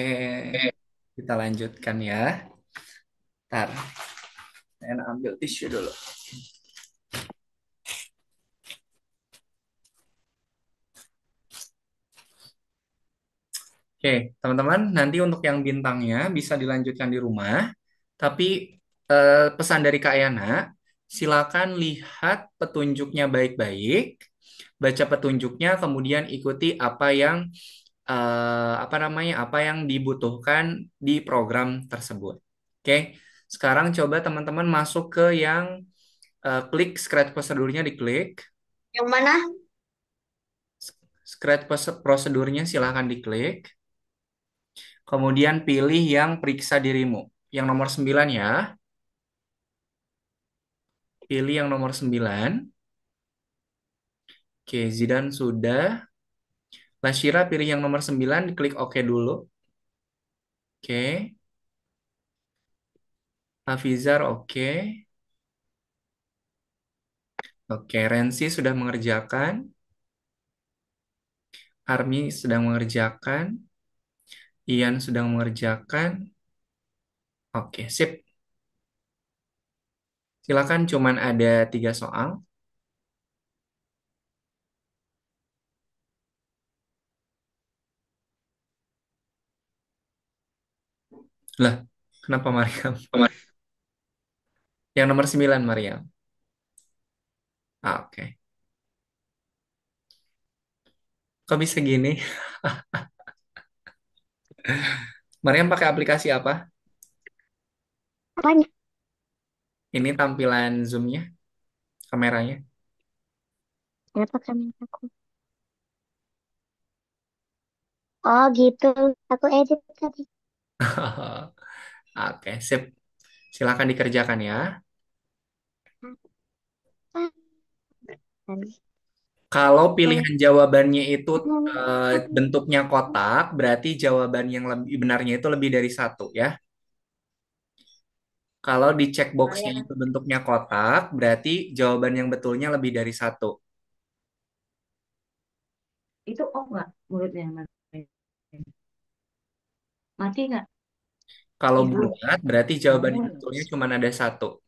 kita lanjutkan ya. Ntar, saya ambil tisu dulu. Oke, teman-teman, nanti untuk yang bintangnya bisa dilanjutkan di rumah. Tapi pesan dari Kak Yana, silakan lihat petunjuknya baik-baik, baca petunjuknya, kemudian ikuti apa yang apa namanya, apa yang dibutuhkan di program tersebut. Oke, sekarang coba teman-teman masuk ke yang klik scratch prosedurnya diklik, Yang mana? scratch prosedurnya silahkan diklik. Kemudian pilih yang periksa dirimu. Yang nomor 9 ya. Pilih yang nomor 9. Oke, Zidan sudah. Lashira pilih yang nomor 9, klik OK dulu. Oke. Hafizar oke. Oke, Rensi sudah mengerjakan. Army sedang mengerjakan. Ian sedang mengerjakan. Oke, sip. Silakan, cuman ada 3 soal. Lah, kenapa Mariam? Yang nomor 9, Mariam. Oke. Kok bisa gini? Mariam pakai aplikasi apa? Apanya? Ini tampilan zoom-nya, kameranya. Kenapa kamera aku? Oh gitu. Aku edit tadi. Oke, sip. Silakan dikerjakan ya. Ah, tadi. Kalau Oh, pilihan jawabannya itu oh, bentuknya kotak, berarti jawaban yang lebih benarnya itu lebih dari satu ya. Kalau di checkboxnya Kalian itu bentuknya kotak, berarti jawaban yang betulnya lebih dari satu. Itu off nggak mulutnya mati nggak Kalau itu bulat, berarti jawaban yang oh betulnya cuma ada satu.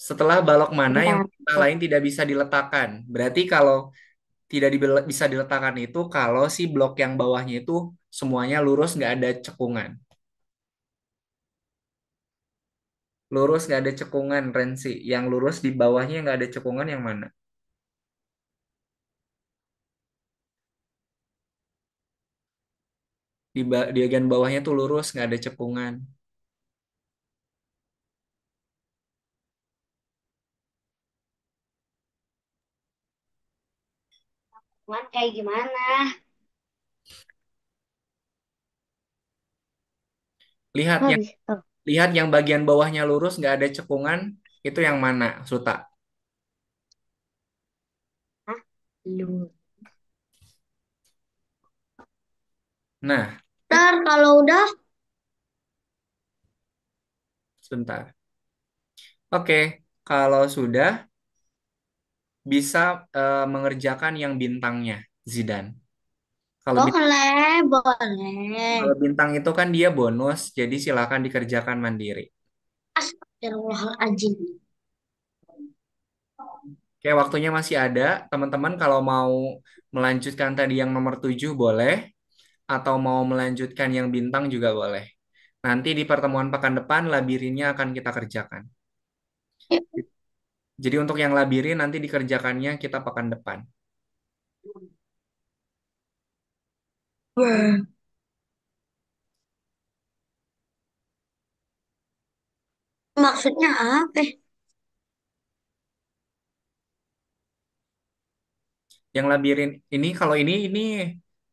Setelah balok mana yang bentar. perintah lain tidak bisa diletakkan. Berarti kalau tidak bisa diletakkan itu kalau si blok yang bawahnya itu semuanya lurus, nggak ada cekungan. Lurus nggak ada cekungan, Rensi. Yang lurus di bawahnya nggak ada cekungan yang mana? Di bagian bawahnya tuh lurus, nggak ada cekungan. cuman kayak gimana? Lihat yang Habis. Oh, lihat yang bagian bawahnya lurus, nggak ada cekungan, itu yang mana, Suta? ah, lu. Nah, Ntar kalau udah sebentar. Oke, kalau sudah bisa mengerjakan yang bintangnya, Zidan. Kalau boleh, boleh. kalau bintang itu kan dia bonus, jadi silakan dikerjakan mandiri. Astagfirullahaladzim. Oke, waktunya masih ada. Teman-teman kalau mau melanjutkan tadi yang nomor 7 boleh, atau mau melanjutkan yang bintang juga boleh. Nanti di pertemuan pekan depan labirinnya akan kita kerjakan. Jadi untuk yang labirin nanti dikerjakannya kita pekan depan. Maksudnya apa? Yang labirin ini kalau ini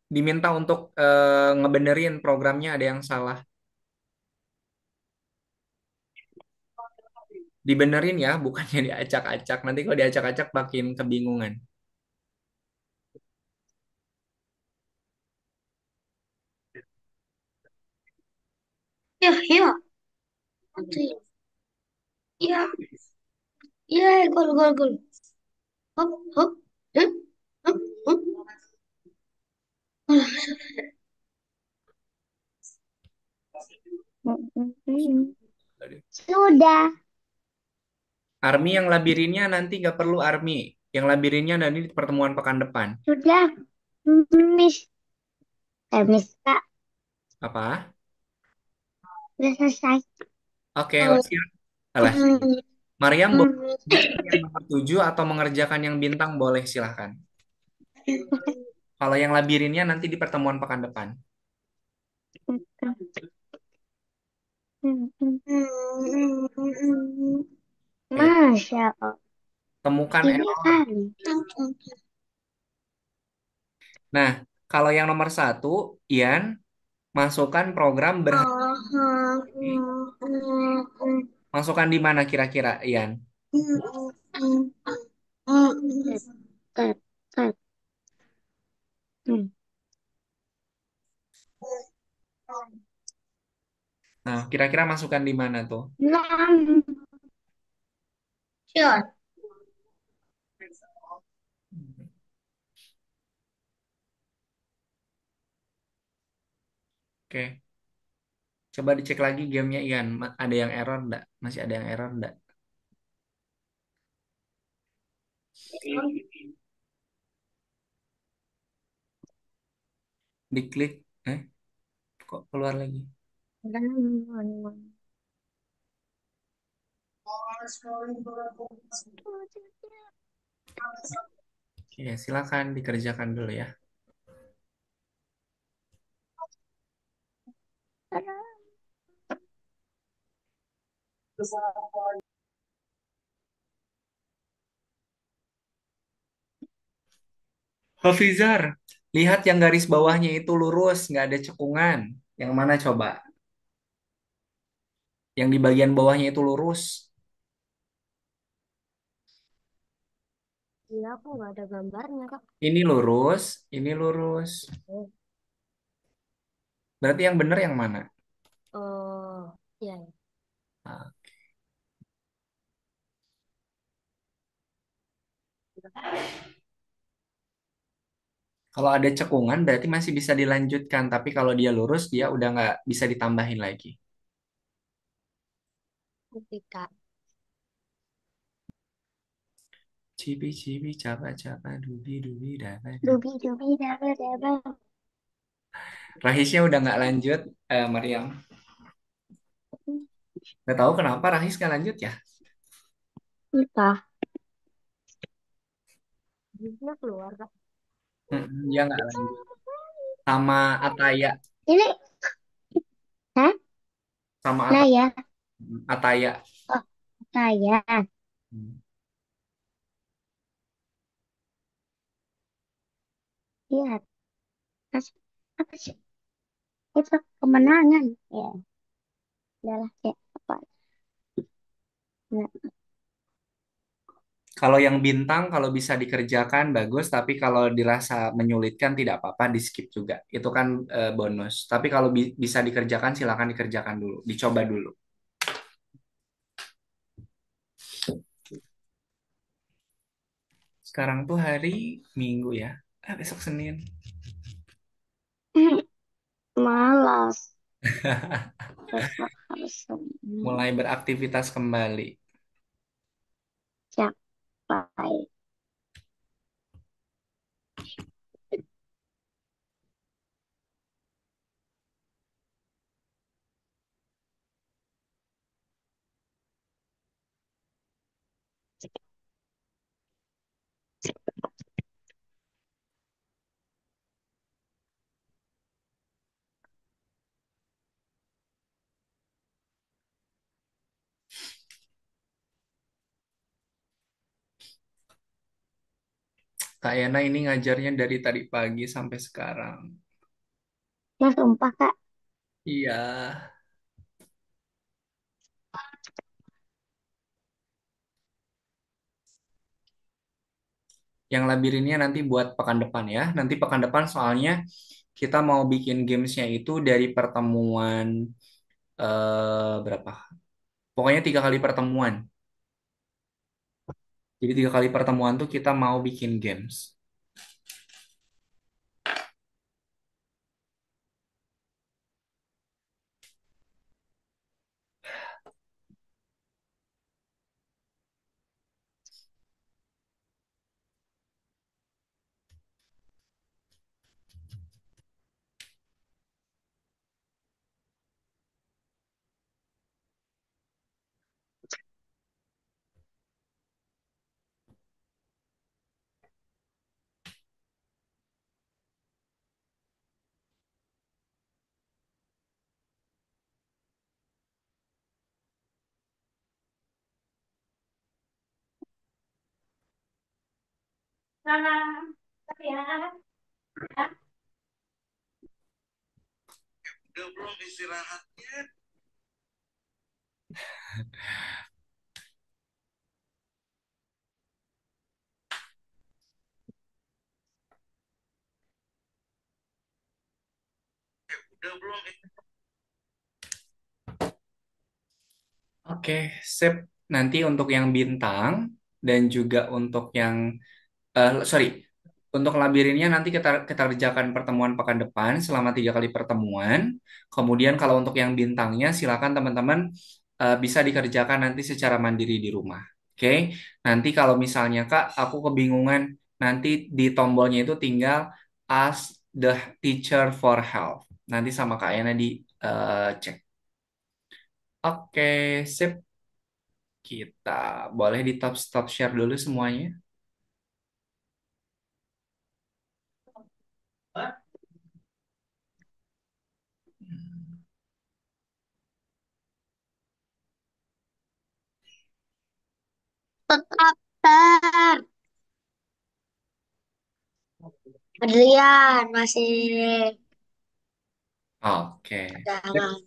diminta untuk ngebenerin programnya ada yang salah. Dibenerin ya, bukannya diacak-acak. Nanti kalau diacak-acak makin kebingungan. Ya, ya. Ya, ya, gol, gol, gol. Hop, hop. Hup, hup, hup. Sudah. Army yang labirinnya nanti nggak perlu Army. Yang labirinnya nanti di pertemuan pekan depan. Sudah. Miss. Miss Kak. Apa? Udah selesai. Oke, Oh. Lasian. Alah. Mariam boleh bikin yang nomor 7 atau mengerjakan yang bintang boleh silahkan. Kalau yang labirinnya nanti di pertemuan pekan depan. Oke. Masya Allah. Temukan Ini error. kan. Nah, kalau yang nomor 1, Ian, masukkan program masukkan di mana kira-kira, Ian? Tet, tet, tet. Hmm. Nah, kira-kira masukkan di mana tuh? Enam. Sure. Oke. Coba dicek lagi gamenya Ian. Ada yang error enggak? Masih ada yang error enggak? Diklik. Kok keluar lagi? Oke, silakan dikerjakan dulu ya. Hafizar, lihat yang garis bawahnya itu lurus, nggak ada cekungan. Yang mana coba? Yang di bagian bawahnya itu lurus. Iya, aku nggak ada gambarnya, Kak. Ini lurus, ini lurus. Oh, Berarti yang benar yang mana? oh, iya, iya. Nah, kalau ada cekungan berarti masih bisa dilanjutkan, tapi kalau dia lurus dia udah nggak bisa ditambahin lagi. Oke, Kak. Cibi cibi caba caba dubi dubi daba daba. Dubi, dubi, daba, daba. Rahisnya udah nggak lanjut, Mariam. Nggak tahu kenapa Rahis nggak lanjut ya? Entah. Giginya keluar, Kak. Dia nggak lanjut. Sama Ataya, Ini, hah? sama Nah ya. Ataya. Oh, saya. Hmm. Lihat. Kasih. Apa sih? Itu kemenangan. Ya, udahlah kayak apa. Nah, Kalau yang bintang kalau bisa dikerjakan bagus, tapi kalau dirasa menyulitkan tidak apa-apa di skip juga. Itu kan bonus. Tapi kalau bisa dikerjakan silakan dikerjakan dulu, dicoba dulu. Sekarang tuh hari Minggu ya. Besok Senin. malas. Besok harus Mulai beraktivitas kembali. capai. Kak Yana ini ngajarnya dari tadi pagi sampai sekarang. Mas, sumpah, Kak. Iya. Yang labirinnya nanti buat pekan depan ya. Nanti pekan depan soalnya kita mau bikin gamesnya itu dari pertemuan berapa? Pokoknya 3 kali pertemuan. Jadi 3 kali pertemuan tuh kita mau bikin games. Ya. Udah belum istirahatnya? Udah belum? Oke, sip. Nanti untuk yang bintang dan juga untuk yang sorry, untuk labirinnya nanti kita kita kerjakan pertemuan pekan depan selama 3 kali pertemuan. Kemudian kalau untuk yang bintangnya silakan teman-teman bisa dikerjakan nanti secara mandiri di rumah. Oke, nanti kalau misalnya Kak, aku kebingungan nanti di tombolnya itu tinggal ask the teacher for help. Nanti sama Kak Yana di cek. Oke, sip. Kita boleh di top stop share dulu semuanya. Tetap ter. Adrian masih Oke. jangan.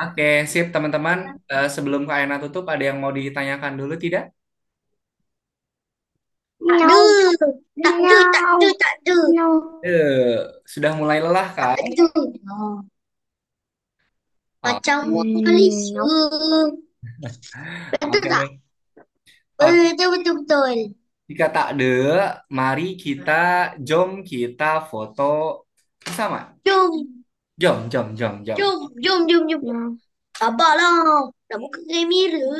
Oke, sip teman-teman. Sebelum Kak Aina tutup, ada yang mau ditanyakan dulu tidak? Aduh, takdu. Sudah mulai lelah kan? Aduh, Oh, macam Malisu. Betul oke tak? deh. Oke, Betul. jika tak ada, mari jom kita foto bersama. Jom, Jom. jom. Sabarlah, nak buka kamera.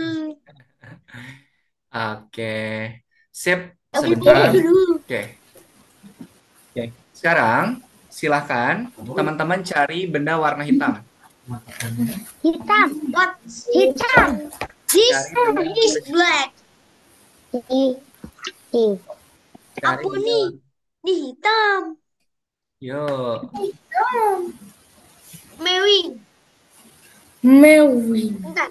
Oke, sip. Nak Sebentar. buka dulu. Oke. Sekarang, silahkan teman-teman cari benda warna hitam. Hitam. What? Hitam. This Cari benda- is black. Ih. cari Apa benda- ni? Ni hitam. Yuk. Mewing. Bentar.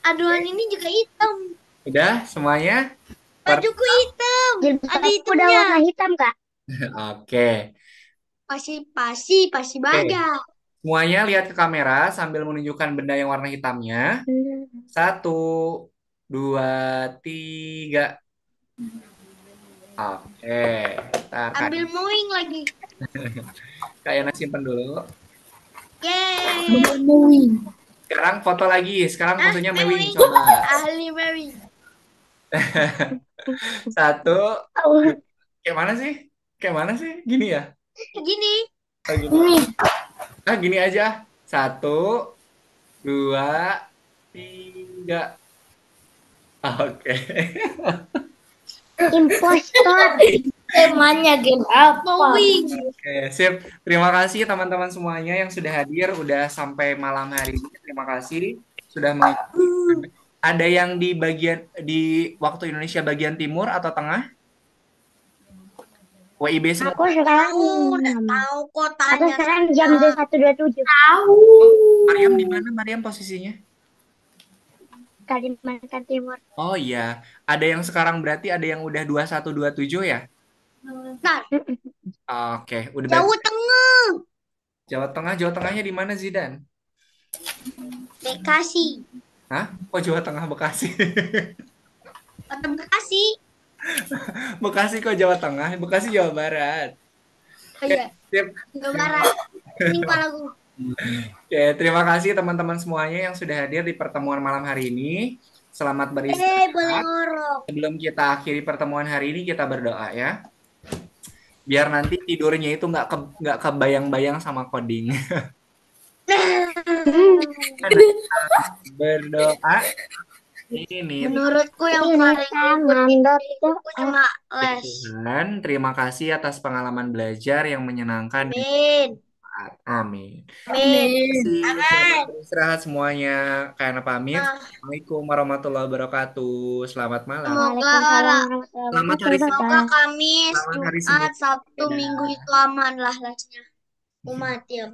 Aduan ini juga hitam. Udah semuanya? Bajuku hitam. Jilbab Ada aku udah hitamnya. warna hitam, Kak. Oke. Pasti baga. Semuanya lihat ke kamera sambil menunjukkan benda yang warna hitamnya. 1, 2, 3. Oke. Ambil mowing lagi. Kayaknya simpen dulu. Yeay. Sekarang foto lagi. Sekarang fotonya Mewing. Mewing. Coba. Ahli mewing. 1. Kayak mana sih? Gini ya? Gini. Oh, gini. Gini aja. 1, 2, 3. Oke. Impostor. Temanya game apa? Mowing. Oke, sip. Terima kasih teman-teman semuanya yang sudah hadir, udah sampai malam hari ini. Terima kasih sudah mengikuti. Ada yang di waktu Indonesia bagian timur atau tengah? WIB semua. Aku sekarang Udah tahu kok aku tanya. sekarang jam 1.27. Mariam di mana? Mariam posisinya? Kalimantan Timur. Oh iya, ada yang sekarang berarti ada yang udah 2127 ya? Bentar. Oke, udah Jauh tengah. Jawa Tengahnya di mana Zidan? Bekasi. Hah? Kok Jawa Tengah Bekasi? Kota Bekasi. Bekasi kok Jawa Tengah? Bekasi Jawa Barat. Oh iya. Sip. Jawa Barat. Ini lagu. Oke, terima kasih teman-teman semuanya yang sudah hadir di pertemuan malam hari ini. Selamat Boleh beristirahat. ngorok. Sebelum kita akhiri pertemuan hari ini, kita berdoa ya. Biar nanti tidurnya itu nggak kebayang-bayang sama coding. Berdoa. Ini Menurutku yang Ini paling tangan itu dokter. cuma les. Tuhan, terima kasih atas pengalaman belajar yang menyenangkan. Amin. Amin. Amin. Selamat beristirahat semuanya. Karena pamit. Nah. Assalamualaikum warahmatullahi wabarakatuh. Selamat malam. Waalaikumsalam Selamat hari warahmatullahi Semoga wabarakatuh. Kamis, Selamat hari Jumat, Senin. Sabtu, Dadah. Minggu itu aman lah lesnya. Umat ya.